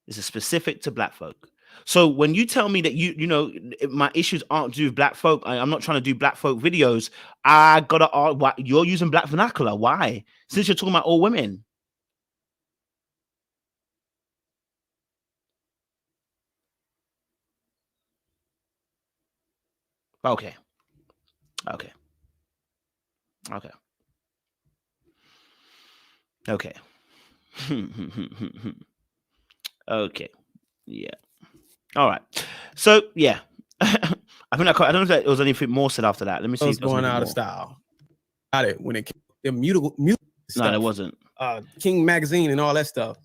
This is specific to black folk. So when you tell me that you know my issues aren't to do with black folk, I'm not trying to do black folk videos. I gotta ask why you're using black vernacular. Why? Since you're talking about all women. Okay. Okay. Okay. Okay. Okay. Yeah. All right. So yeah. I think I don't know if there was anything more said after that. Let me see. Was if there was going anything out of more. style. Got it when it came mutable No, stuff. there wasn't. King Magazine and all that stuff.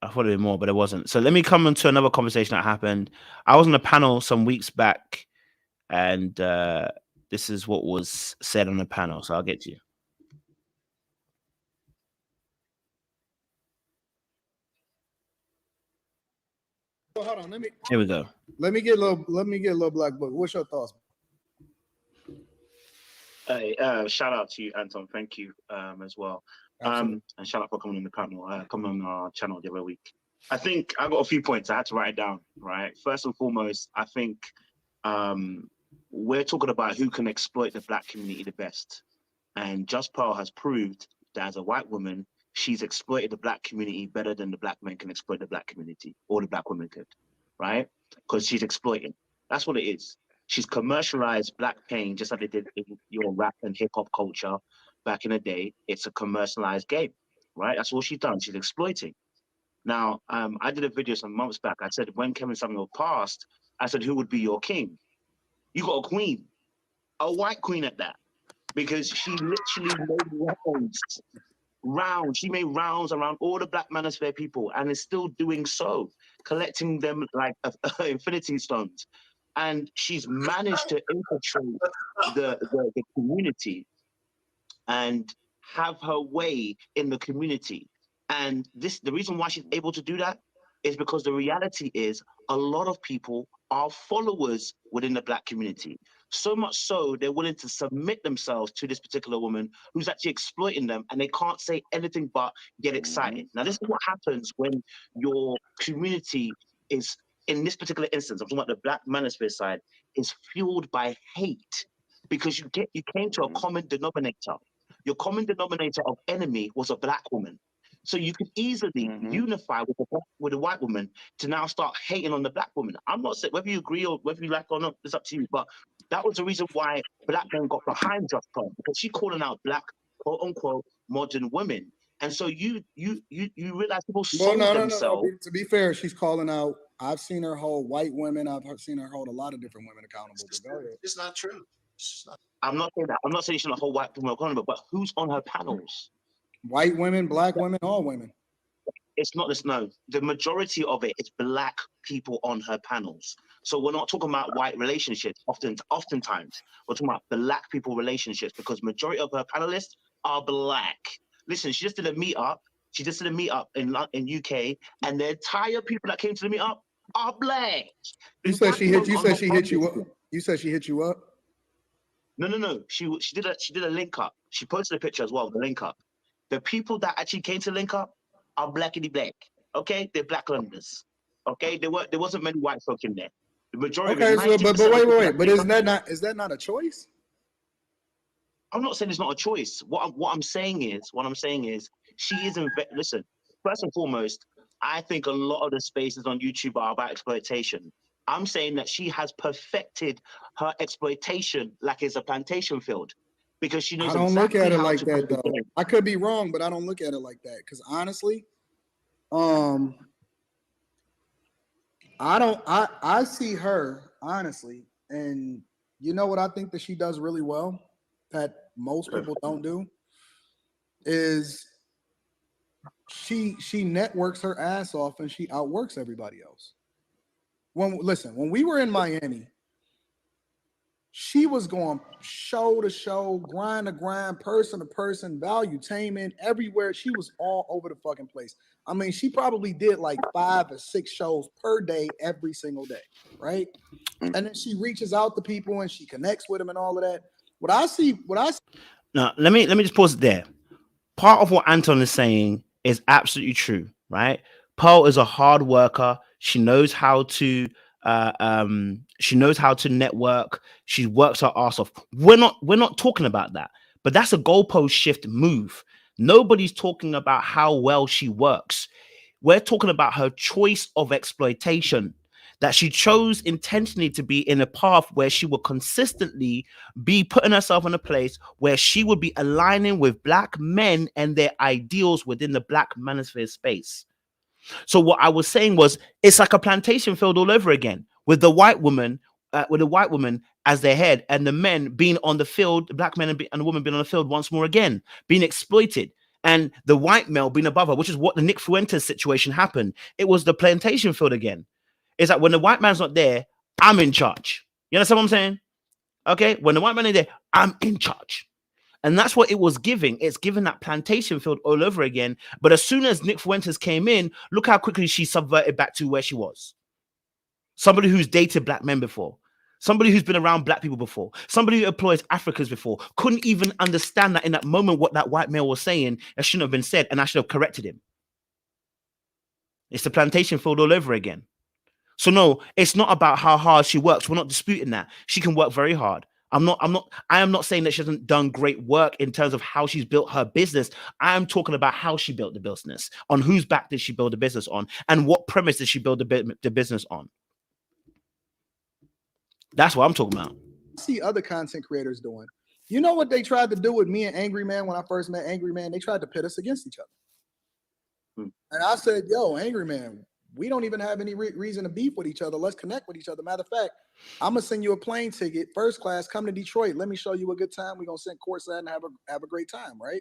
I thought it'd be more, but it wasn't. So let me come into another conversation that happened. I was on a panel some weeks back, and this is what was said on the panel. So I'll get to you. Hold on, Here we go. let me get a little black book. What's your thoughts? Hey, shout out to you, Anton. Thank you as well. And shout out for coming on the panel, coming on our channel the other week. I think I got a few points. I had to write it down, right? First and foremost, I think we're talking about who can exploit the Black community the best. And Just Pearl has proved that as a white woman, she's exploited the Black community better than the Black men can exploit the Black community, or the Black women could, right? Because she's exploiting. That's what it is. She's commercialized Black pain just like they did in your rap and hip hop culture back in the day. It's a commercialized game, right? That's all she's done. She's exploiting. Now, I did a video some months back. I said, when Kevin Samuel passed, I said, who would be your king? You got a queen, a white queen at that, because she literally made rounds. She made rounds around all the Black Manosphere people and is still doing so, collecting them like infinity stones. And she's managed to infiltrate the community and have her way in the community. And the reason why she's able to do that is because the reality is a lot of people are followers within the Black community. So much so they're willing to submit themselves to this particular woman who's actually exploiting them, and they can't say anything but get excited. Now, this is what happens when your community is, in this particular instance, I'm talking about the Black Manosphere side, is fueled by hate, because you came to a common denominator. Your common denominator of enemy was a Black woman. So you could easily unify with a white woman to now start hating on the Black woman. I'm not saying whether you agree or whether you like or not, it's up to you. But that was the reason why Black men got behind Just Pearl, because she's calling out Black, quote unquote, modern women. And so you realize people sold themselves. To be fair, she's calling out. I've seen her hold white women. I've seen her hold a lot of different women accountable. It's not true. I'm not saying that. I'm not saying she's not a whole white woman accountable, but who's on her panels? White women, Black women, all women. It's not this, no. The majority of it is Black people on her panels. So we're not talking about white relationships. Oftentimes, we're talking about Black people relationships, because majority of her panelists are Black. Listen, she just did a meetup. She just did a meetup in UK, and the entire people that came to the meetup are Black. You said she hit you up. You said she hit you up. No. She did a link up. She posted a picture as well, the link up. The people that actually came to link up are Blackity Black. Okay, they're Black Londoners. Okay, there wasn't many white folk in there. The majority. Okay, so, but wait. But is that not a choice? I'm not saying it's not a choice. What I'm saying is she isn't. Listen, first and foremost, I think a lot of the spaces on YouTube are about exploitation. I'm saying that she has perfected her exploitation like it's a plantation field, because she knows. I don't look at it like that, though. I could be wrong, but I don't look at it like that, because honestly, I see her honestly, and you know what I think that she does really well that most people don't do is she networks her ass off and she outworks everybody else. When we were in Miami, she was going show to show, grind to grind, person to person, valuetainment, everywhere. She was all over the fucking place. I mean, she probably did like 5 or 6 shows per day, every single day, right? And then she reaches out to people and she connects with them and all of that. What I see. Now, let me just pause it there. Part of what Anton is saying is absolutely true, right? Pearl is a hard worker. She knows how to network. She works her ass off. We're not talking about that, but that's a goalpost shift move. Nobody's talking about how well she works. We're talking about her choice of exploitation, that she chose intentionally to be in a path where she would consistently be putting herself in a place where she would be aligning with Black men and their ideals within the Black manosphere space. So what I was saying was, it's like a plantation field all over again, with the white woman, as their head, and the men being on the field, the Black men and the woman being on the field once more again, being exploited, and the white male being above her, which is what the Nick Fuentes situation happened. It was the plantation field again. It's like when the white man's not there, I'm in charge. You understand what I'm saying? Okay, when the white man is there, I'm in charge. And that's what it was giving. It's giving that plantation field all over again. But as soon as Nick Fuentes came in, look how quickly she subverted back to where she was. Somebody who's dated Black men before. somebody who's been around black people before, somebody who employs Africans before, couldn't even understand that in that moment what that white male was saying, it shouldn't have been said, and I should have corrected him. It's the plantation field all over again. So no, it's not about how hard she works. We're not disputing that. She can work very hard. I am not saying that she hasn't done great work in terms of how she's built her business. I am talking about how she built the business, on whose back did she build the business on, and what premise did she build the business on. That's what I'm talking about. I see other content creators doing. You know what they tried to do with me and Angry Man when I first met Angry Man? They tried to pit us against each other. And I said, yo, Angry Man, we don't even have any reason to beef with each other. Let's connect with each other. Matter of fact, I'm gonna send you a plane ticket, first class, come to Detroit. Let me show you a good time. We're gonna sit courtside and have a great time, right?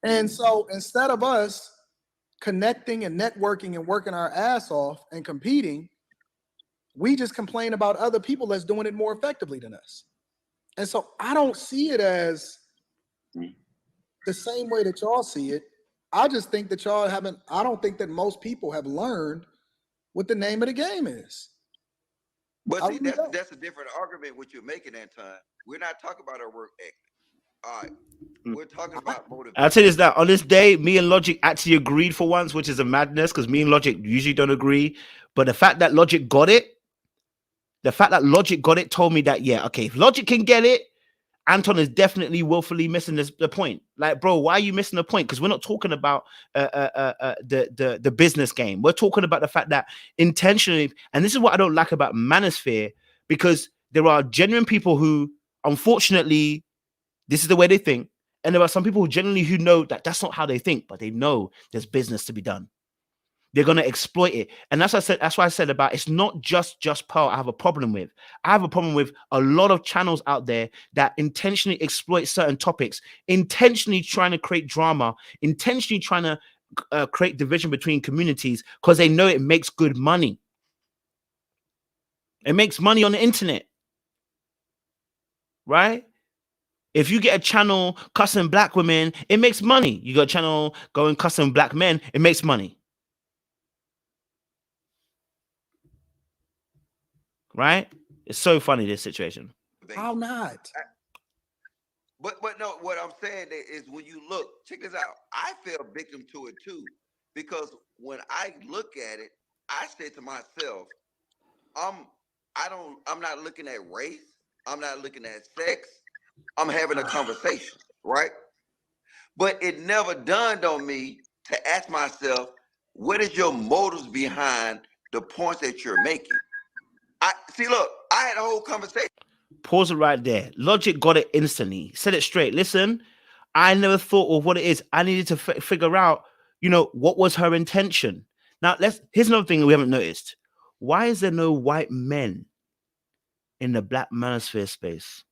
And so instead of us connecting and networking and working our ass off and competing, we just complain about other people that's doing it more effectively than us. And so I don't see it as the same way that y'all see it. I just think that y'all haven't, I don't think that most people have learned what the name of the game is. But see, that's a different argument what you're making, Anton. We're not talking about our work ethic. All right. We're talking about motivation. I'll tell you this, that on this day, me and Logic actually agreed for once, which is a madness because me and Logic usually don't agree. But the fact that Logic got it, told me that, yeah, okay, if Logic can get it, Anton is definitely willfully missing the point. Like, bro, why are you missing the point? Because we're not talking about the business game. We're talking about the fact that intentionally, and this is what I don't like about Manosphere, because there are genuine people who, unfortunately, this is the way they think, and there are some people who know that that's not how they think, but they know there's business to be done. They're going to exploit it. And that's why I said about it's not just Pearl I have a problem with. I have a problem with a lot of channels out there that intentionally exploit certain topics, intentionally trying to create drama, intentionally trying to create division between communities because they know it makes good money. It makes money on the internet, right? If you get a channel cussing black women, it makes money. You got a channel going cussing black men, it makes money. Right? It's so funny, this situation. How not? But no, what I'm saying is when you look, check this out. I fell victim to it too. Because when I look at it, I say to myself, I'm not looking at race, I'm not looking at sex, I'm having a conversation, right? But it never dawned on me to ask myself, what is your motives behind the points that you're making? Look, I had a whole conversation. Pause it right there. Logic got it instantly. Said it straight. Listen, I never thought of what it is. I needed to figure out, what was her intention. Now, here's another thing we haven't noticed. Why is there no white men in the Black Manosphere space?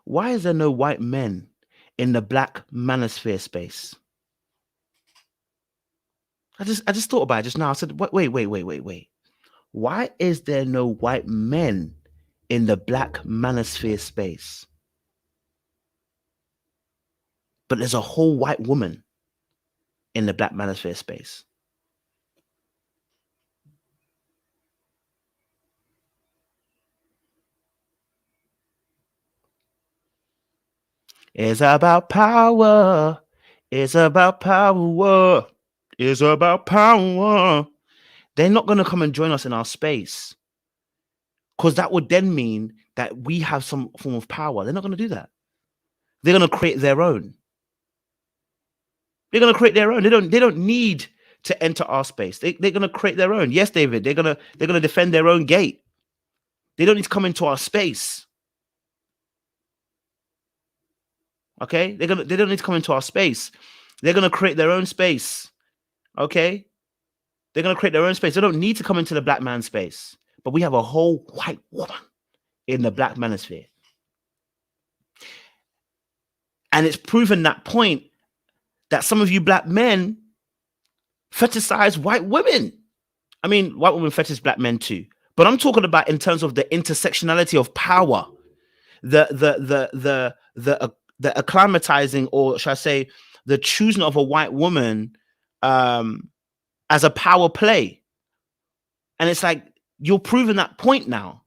Why is there no white men in the Black Manosphere space? I just thought about it just now. I said, wait. Why is there no white men in the Black Manosphere space? But there's a whole white woman in the Black Manosphere space. It's about power. It's about power. It's about power. They're not going to come and join us in our space because that would then mean that we have some form of power. They're not going to do that. They're going to create their own. They're going to create their own. They don't need to enter our space. They're going to create their own. Yes, David. They're going to defend their own gate. They don't need to come into our space. Okay? They don't need to come into our space. They're going to create their own space. Okay? They're going to create their own space. They don't need to come into the black man space. But we have a whole white woman in the Black Manosphere. And it's proven that point that some of you black men fetishize white women. I mean, white women fetish black men too. But I'm talking about in terms of the intersectionality of power, the acclimatizing, or should I say, the choosing of a white woman as as a power play. And it's like, you're proving that point now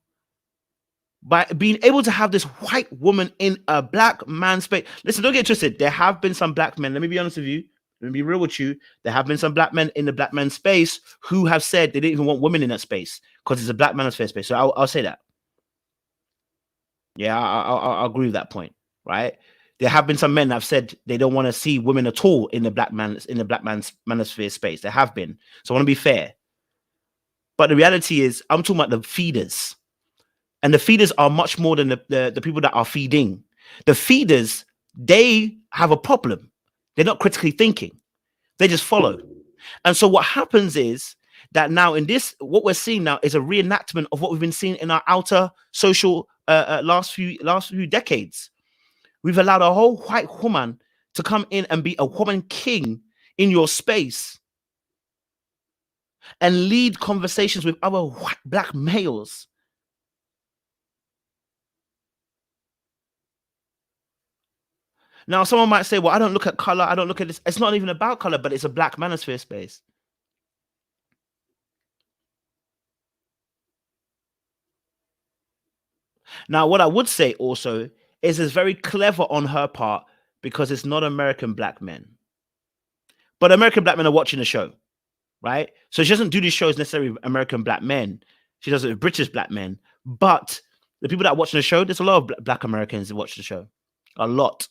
by being able to have this white woman in a black man's space. Listen, don't get twisted. There have been some black men. Let me be honest with you. Let me be real with you. There have been some black men in the black man's space who have said they didn't even want women in that space because it's a black manosphere space. So I'll say that. Yeah, I'll agree with that point, right? There have been some men that have said they don't want to see women at all in the black man's manosphere space. There have been. So I want to be fair. But the reality is, I'm talking about the feeders. And the feeders are much more than the people that are feeding. The feeders, they have a problem. They're not critically thinking. They just follow. And so what happens is that now in this, what we're seeing now is a reenactment of what we've been seeing in our outer social last few decades. We've allowed a whole white woman to come in and be a woman king in your space and lead conversations with other white black males. Now, someone might say, well, I don't look at color. I don't look at this. It's not even about color, but it's a black manosphere space. Now, what I would say also is it's very clever on her part because it's not American black men. But American black men are watching the show, right? So she doesn't do these shows necessarily with American black men. She does it with British black men. But the people that are watching the show, there's a lot of black Americans that watch the show. A lot.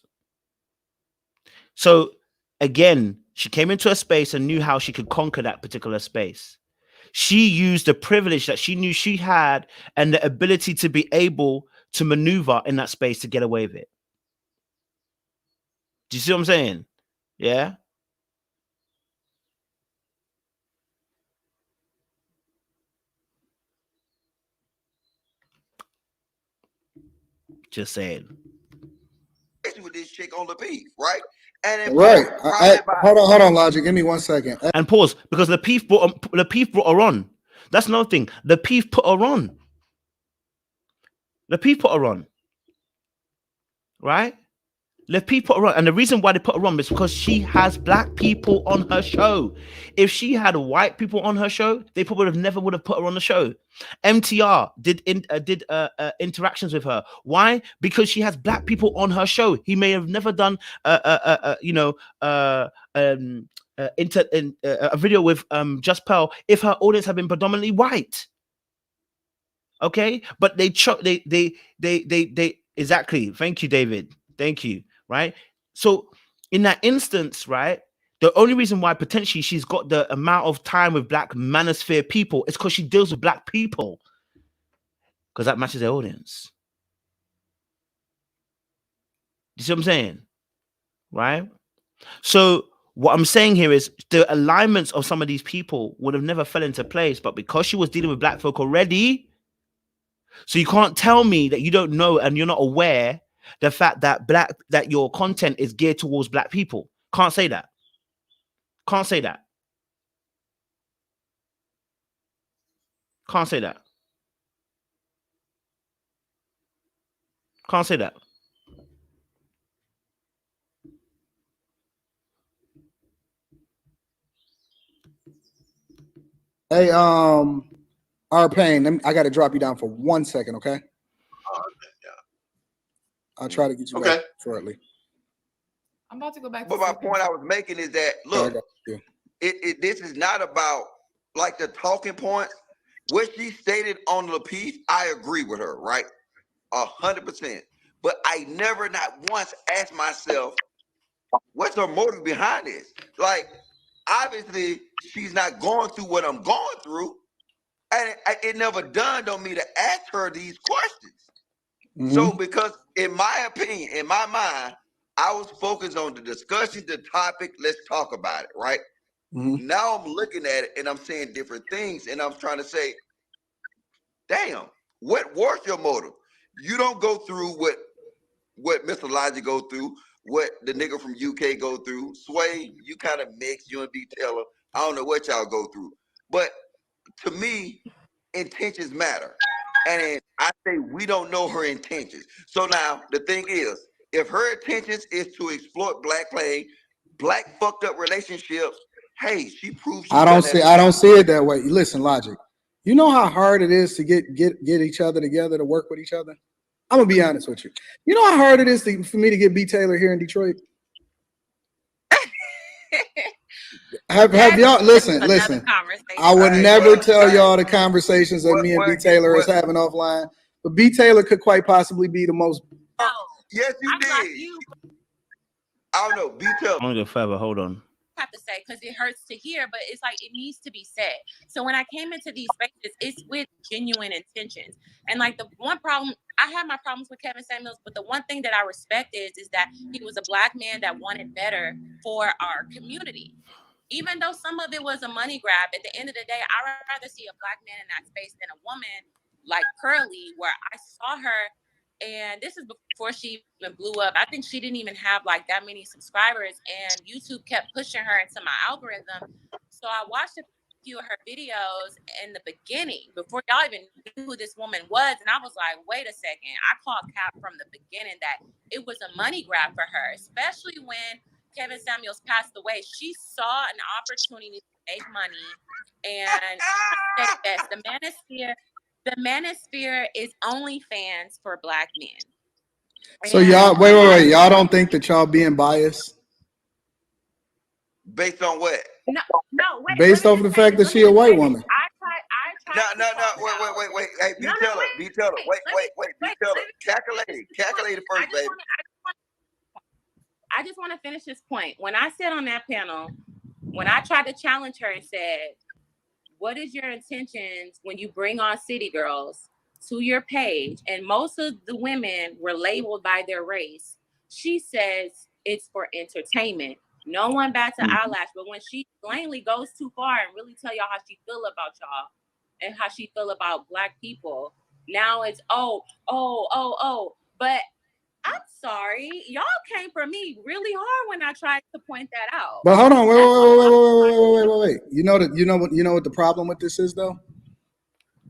So again, she came into a space and knew how she could conquer that particular space. She used the privilege that she knew she had and the ability to be able to maneuver in that space to get away with it. Do you see what I'm saying? Yeah. Just saying. With this chick on the beef, right? And right. Hold on, Logic. Give me 1 second. And pause, because the Peef brought her on. That's another thing. The Peef put her on. The Peef put her on. Right? The Peef put her on. And the reason why they put her on is because she has black people on her show. If she had white people on her show, they probably never would have put her on the show. MTR did interactions with her. Why? Because she has black people on her show. He may have never done a video with Just Pearl if her audience had been predominantly white. Okay, but they exactly. Thank you, David. Thank you. Right. So in that instance, right, the only reason why potentially she's got the amount of time with black manosphere people is because she deals with black people, because that matches their audience. You see what I'm saying? Right. So what I'm saying here is the alignments of some of these people would have never fell into place, but because she was dealing with black folk already, so you can't tell me that you don't know and you're not aware the fact that your content is geared towards black people. Can't say that. Can't say that. Can't say that. Can't say that. Hey, R-Pain, I got to drop you down for 1 second, okay? I'll try to get you back shortly. I'm about to go back. But my point I was making is that, look, this is not about like the talking points. What she stated on the piece, I agree with her, right? 100%. But I never, not once, asked myself, what's her motive behind this? Like, obviously, she's not going through what I'm going through. And it never dawned on me to ask her these questions. Mm-hmm. So, because in my opinion, in my mind, I was focused on the discussion, the topic, let's talk about it, right? Mm-hmm. Now I'm looking at it and I'm saying different things and I'm trying to say, damn, what was your motive? You don't go through what Mr. Logic go through, what the nigga from UK go through. Sway, you kind of mix, you and D-Taylor. I don't know what y'all go through. But to me, intentions matter. And I say we don't know her intentions. So now the thing is, if her intentions is to exploit black play, black fucked up relationships, hey, she proved I don't see it that way. Listen, Logic. You know how hard it is to get each other together to work with each other? I'm gonna be honest with you. You know how hard it is for me to get B Taylor here in Detroit? Have y'all listen? I would never tell y'all the conversations that me and B Taylor is having offline, but B Taylor could quite possibly be the most. Yes, you did. I don't know. B Taylor. I'm gonna go further. Hold on. Have to say because it hurts to hear, but it's like it needs to be said. So when I came into these spaces, it's with genuine intentions. And like the one problem, I had my problems with Kevin Samuels, but the one thing that I respect is that he was a Black man that wanted better for our community. Even though some of it was a money grab, at the end of the day, I would rather see a Black man in that space than a woman like Pearly, where I saw her. And this is before she even blew up. I think she didn't even have like that many subscribers, and YouTube kept pushing her into my algorithm. So I watched a few of her videos in the beginning before y'all even knew who this woman was. And I was like, wait a second. I called Cap from the beginning that it was a money grab for her, especially when Kevin Samuels passed away. She saw an opportunity to make money. And I said, yes, the Manosphere is OnlyFans for Black men. So y'all, wait. Y'all don't think that y'all being biased? Based on what? No, wait. Based off the fact that she a white woman. No. Wait. Hey, B Taylor. Wait. B Taylor. Calculate it first, baby. I just want to finish this point. When I said on that panel, when I tried to challenge her and said, what is your intentions when you bring on city girls to your page? And most of the women were labeled by their race. She says it's for entertainment. No one bats an eyelash, but when she plainly goes too far and really tell y'all how she feel about y'all and how she feel about Black people, now it's but I'm sorry, y'all came for me really hard when I tried to point that out. But hold on, wait. You know what the problem with this is though?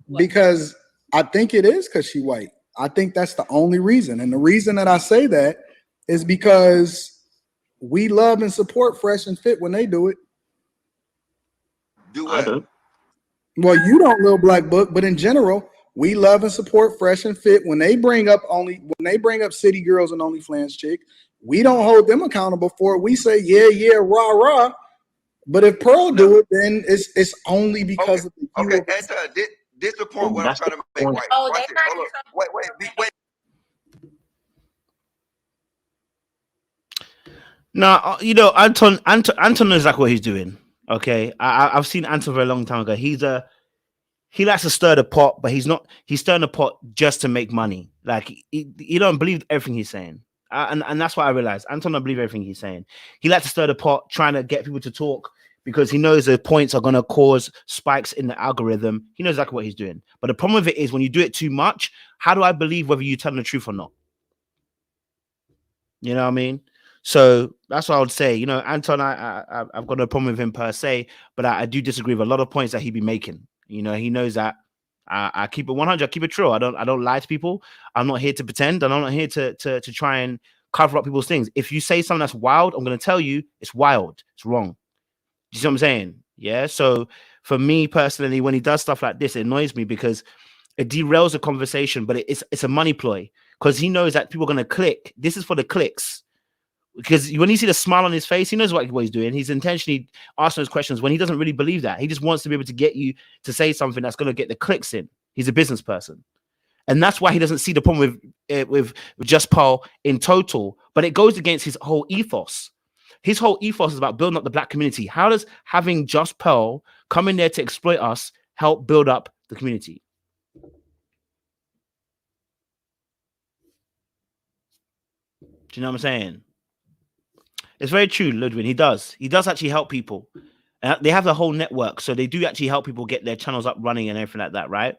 What? Because I think it is because she white. I think that's the only reason. And the reason that I say that is because we love and support Fresh and Fit when they do it. Do what? Well, you don't, Lil Black Book, but in general, we love and support Fresh and Fit when they bring up city girls and OnlyFans chick. We don't hold them accountable for it. We say yeah, rah. But if Pearl do it, then it's only because of the Okay, this is the point what I'm trying to make. Right. Oh, Wait. No, you know, Anton knows exactly what he's doing. Okay, I've seen Anton for a long time ago. He likes to stir the pot, but he's stirring the pot just to make money. Like you don't believe everything he's saying, and that's what I realized. Anton don't believe everything he's saying. He likes to stir the pot, trying to get people to talk because he knows the points are going to cause spikes in the algorithm. He knows exactly what he's doing. But the problem with it is when you do it too much, how do I believe whether you're telling the truth or not? You know what I mean? So that's what I would say. You know, Anton, I've got no problem with him per se, but I do disagree with a lot of points that he be making. You know, he knows that I keep it 100, I keep it true. I don't lie to people. I'm not here to pretend, and I'm not here to try and cover up people's things. If you say something that's wild, I'm going to tell you it's wild. It's wrong. You see what I'm saying? Yeah. So for me personally, when he does stuff like this, it annoys me because it derails the conversation, but it's a money ploy because he knows that people are going to click. This is for the clicks. Because when you see the smile on his face, he knows what he's doing. He's intentionally asking those questions when he doesn't really believe that. He just wants to be able to get you to say something that's going to get the clicks in. He's a business person. And that's why he doesn't see the problem with Just Paul in total. But it goes against his whole ethos. His whole ethos is about building up the Black community. How does having Just Pearl come in there to exploit us help build up the community? Do you know what I'm saying? It's very true, Ludwig. He does actually help people. They have the whole network, so they do actually help people get their channels up running and everything like that, right?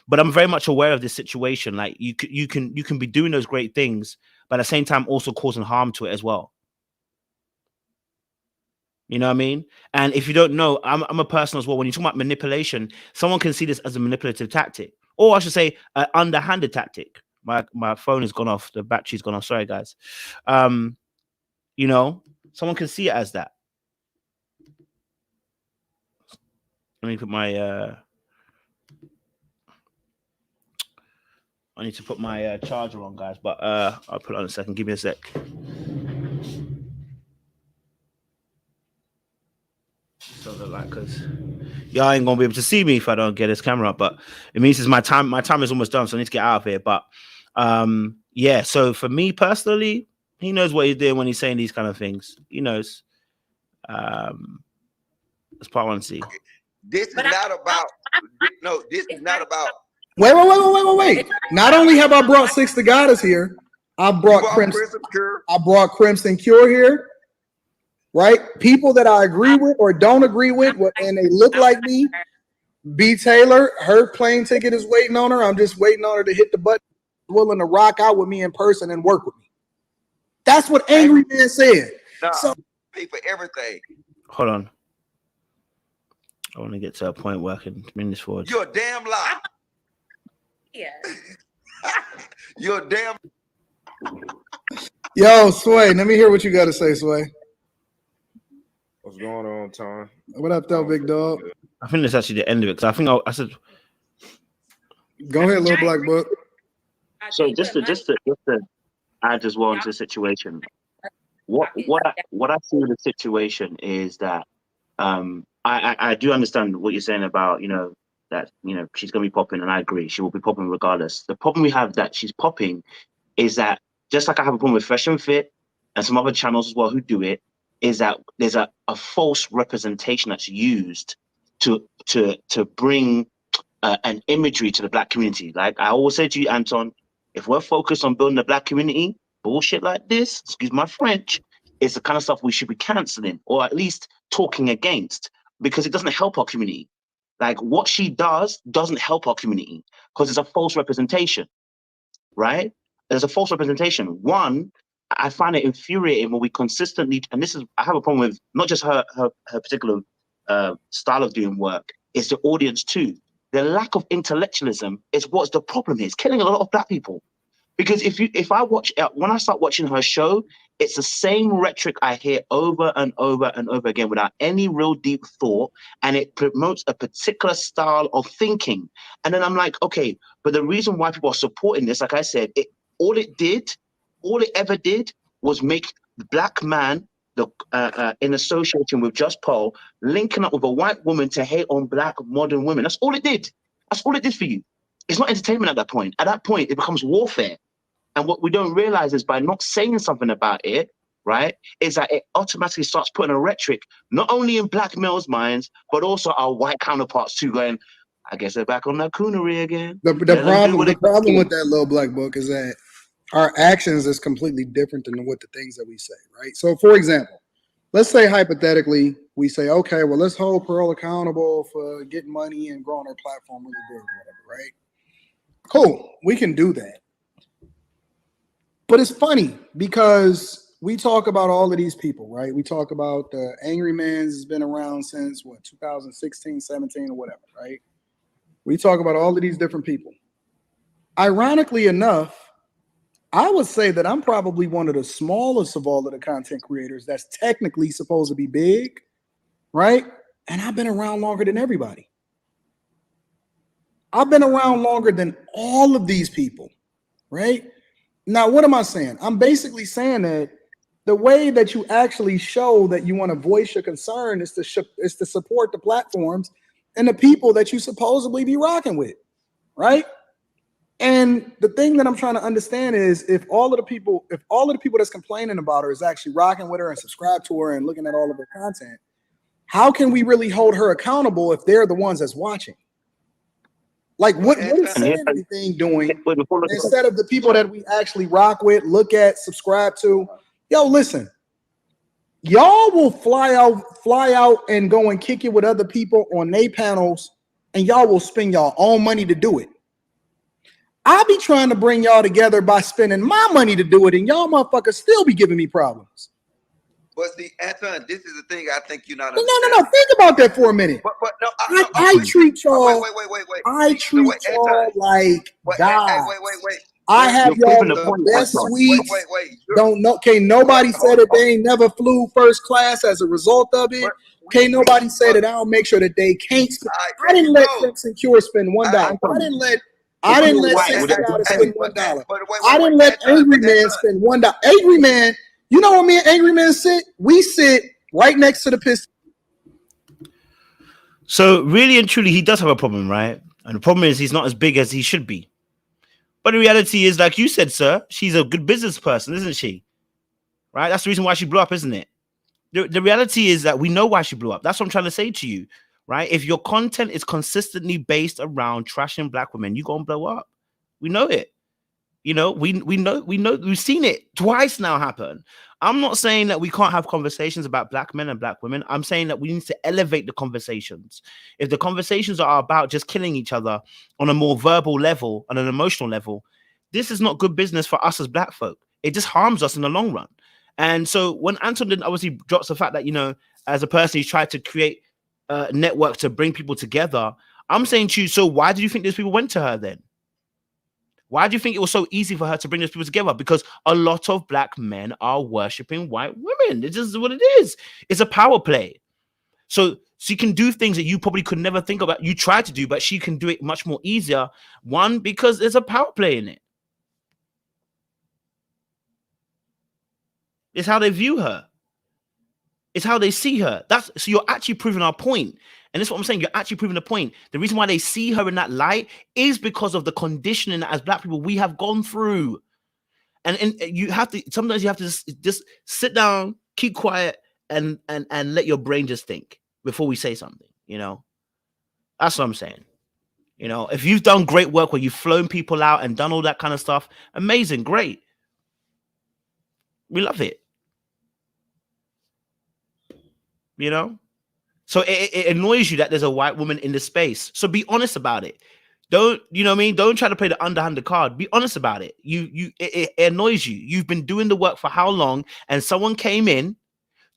But I'm very much aware of this situation. Like you can be doing those great things, but at the same time also causing harm to it as well. You know what I mean? And if you don't know, I'm a person as well. When you talk about manipulation, someone can see this as a manipulative tactic, or I should say, an underhanded tactic. My phone has gone off. The battery's gone off. Sorry, guys. You know, someone can see it as that. Let me put my I need to put my charger on, guys, but I'll put it on a second. Give me a sec. So that, like, because y'all ain't gonna be able to see me if I don't get this camera up, but it means it's my time is almost done, so I need to get out of here. But yeah, so for me personally, he knows what he's doing when he's saying these kind of things. He knows. That's part I want to see. This is not about. No, this is not about. Wait. Not only have I brought Six the Goddess here, I brought Crimson Cure here. Right? People that I agree with or don't agree with, and they look like me. B. Taylor, her plane ticket is waiting on her. I'm just waiting on her to hit the button, willing to rock out with me in person and work with me. That's what Angry Man said. Nah, so pay for everything. Hold on. I want to get to a point where I can bring this forward. You're a damn lie. Yeah. You're a damn. Yo, Sway, let me hear what you got to say, Sway. What's going on, Tom? What up, though, big dog? I think that's actually the end of it, because I think I said. Go ahead, little black book. So just to add as well into the situation, what I see in the situation is that I do understand what you're saying about that she's gonna be popping, and I agree she will be popping regardless. The problem we have that she's popping is that, just like I have a problem with Fresh and Fit and some other channels as well who do it, is that there's a false representation that's used to bring an imagery to the Black community. Like I always say to you, Anton, if we're focused on building the Black community, bullshit like this, excuse my French, is the kind of stuff we should be canceling or at least talking against, because it doesn't help our community. Like what she does doesn't help our community because it's a false representation, right? There's a false representation. One, I find it infuriating when we consistently, and this is, I have a problem with not just her particular style of doing work, it's the audience too. The lack of intellectualism is what's the problem. It's killing a lot of Black people. Because if I watch, when I start watching her show, it's the same rhetoric I hear over and over and over again without any real deep thought, and it promotes a particular style of thinking. And then I'm like, okay, but the reason why people are supporting this, like I said, all it ever did was make the Black man, in association with Just Paul, linking up with a white woman to hate on Black modern women. That's all it did. That's all it did for you. It's not entertainment at that point. At that point, it becomes warfare. And what we don't realize is by not saying something about it, right, is that it automatically starts putting a rhetoric, not only in Black males' minds, but also our white counterparts too, going, I guess they're back on that coonery again. The problem with that little black book is that our actions is completely different than what the things that we say, right? So, for example, let's say hypothetically, we say, okay, well, let's hold Pearl accountable for getting money and growing our platform really big or whatever, right? Cool, we can do that. But it's funny because we talk about all of these people, right? We talk about the Angry Man's has been around since, 2016, 17 or whatever, right? We talk about all of these different people. Ironically enough, I would say that I'm probably one of the smallest of all of the content creators that's technically supposed to be big, right? And I've been around longer than everybody. I've been around longer than all of these people, right? Now, what am I saying? I'm basically saying that the way that you actually show that you want to voice your concern is to support the platforms and the people that you supposedly be rocking with, right? And the thing that I'm trying to understand is if all of the people that's complaining about her is actually rocking with her and subscribe to her and looking at all of her content, how can we really hold her accountable if they're the ones that's watching? Like what is saying anything doing instead of the people that we actually rock with, look at, subscribe to? Yo, listen, y'all will fly out and go and kick it with other people on their panels, and y'all will spend y'all own money to do it. I'll be trying to bring y'all together by spending my money to do it, and y'all motherfuckers still be giving me problems. But see, Anton, this is the thing I think you're not. No. Think about that for a minute. But no, I treat y'all. Wait. I treat y'all like God. Wait. I have y'all the best suites. Don't know. Okay, nobody said that they ain't never flew first class as a result of it. Can't nobody say that I don't make sure that they can't spend. I didn't let Sex and Cure spend $1. I didn't let Sex and Cure spend $1. I didn't let Angry Man spend $1. Angry Man, you know where me and Angry Man sit? We sit right next to the Pistons. So really and truly, he does have a problem, right? And the problem is he's not as big as he should be. But the reality is, like you said, sir, she's a good business person, isn't she? Right? That's the reason why she blew up, isn't it? The reality is that we know why she blew up. That's what I'm trying to say to you, right? If your content is consistently based around trashing black women, you're going to blow up. We know it. You know, we know, we've seen it twice now happen. I'm not saying that we can't have conversations about black men and black women. I'm saying that we need to elevate the conversations. If the conversations are about just killing each other on a more verbal level, on an emotional level, this is not good business for us as black folk. It just harms us in the long run. And so when Anton obviously drops the fact that, you know, as a person, he's tried to create a network to bring people together, I'm saying to you, so why do you think these people went to her then? Why do you think it was so easy for her to bring those people together? Because a lot of black men are worshiping white women. It's just what it is. It's a power play. So she can do things that you probably could never think about. You try to do, but she can do it much more easier. One, because there's a power play in it. It's how they view her. It's how they see her. So you're actually proving our point. And that's what I'm saying. You're actually proving the point. The reason why they see her in that light is because of the conditioning that as black people we have gone through. And you have to, sometimes you have to just sit down, keep quiet, and let your brain just think before we say something, you know? That's what I'm saying. You know, if you've done great work where you've flown people out and done all that kind of stuff, amazing, great. We love it. You know? So it annoys you that there's a white woman in the space. So be honest about it. Don't, you know what I mean? Don't try to play the underhanded card. Be honest about it. It annoys you. You've been doing the work for how long? And someone came in,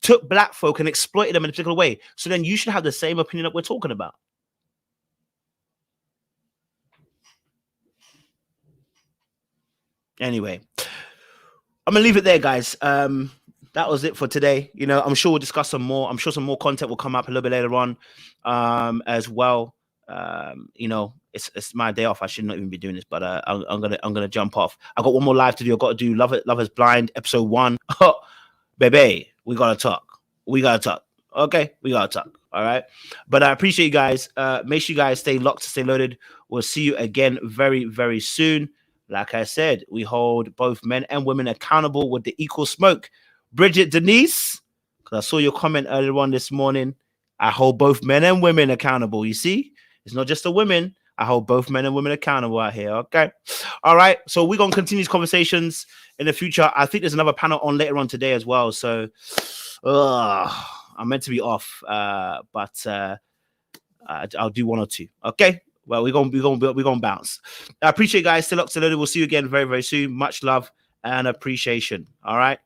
took black folk and exploited them in a particular way. So then you should have the same opinion that we're talking about. Anyway, I'm gonna leave it there, guys. That was it for today. You know, I'm sure we'll discuss some more. I'm sure some more content will come up a little bit later on, as well. You know, it's my day off. I should not even be doing this, but I'm gonna jump off. I got one more live to do. I got to do Love Is Blind episode 1. Oh, baby, we gotta talk. Okay, we gotta talk. All right, but I appreciate you guys. Make sure you guys stay locked, stay loaded. We'll see you again very, very soon. Like I said, we hold both men and women accountable with the equal smoke. Bridget Denise, because I saw your comment earlier on this morning. I hold both men and women accountable. You see, it's not just the women. I hold both men and women accountable out here. Okay. All right. So we're going to continue these conversations in the future. I think there's another panel on later on today as well. So I'm meant to be off, but I'll do one or two. Okay. Well, we're gonna bounce. I appreciate you guys. Still up, still loaded. We'll see you again very, very soon. Much love and appreciation. All right.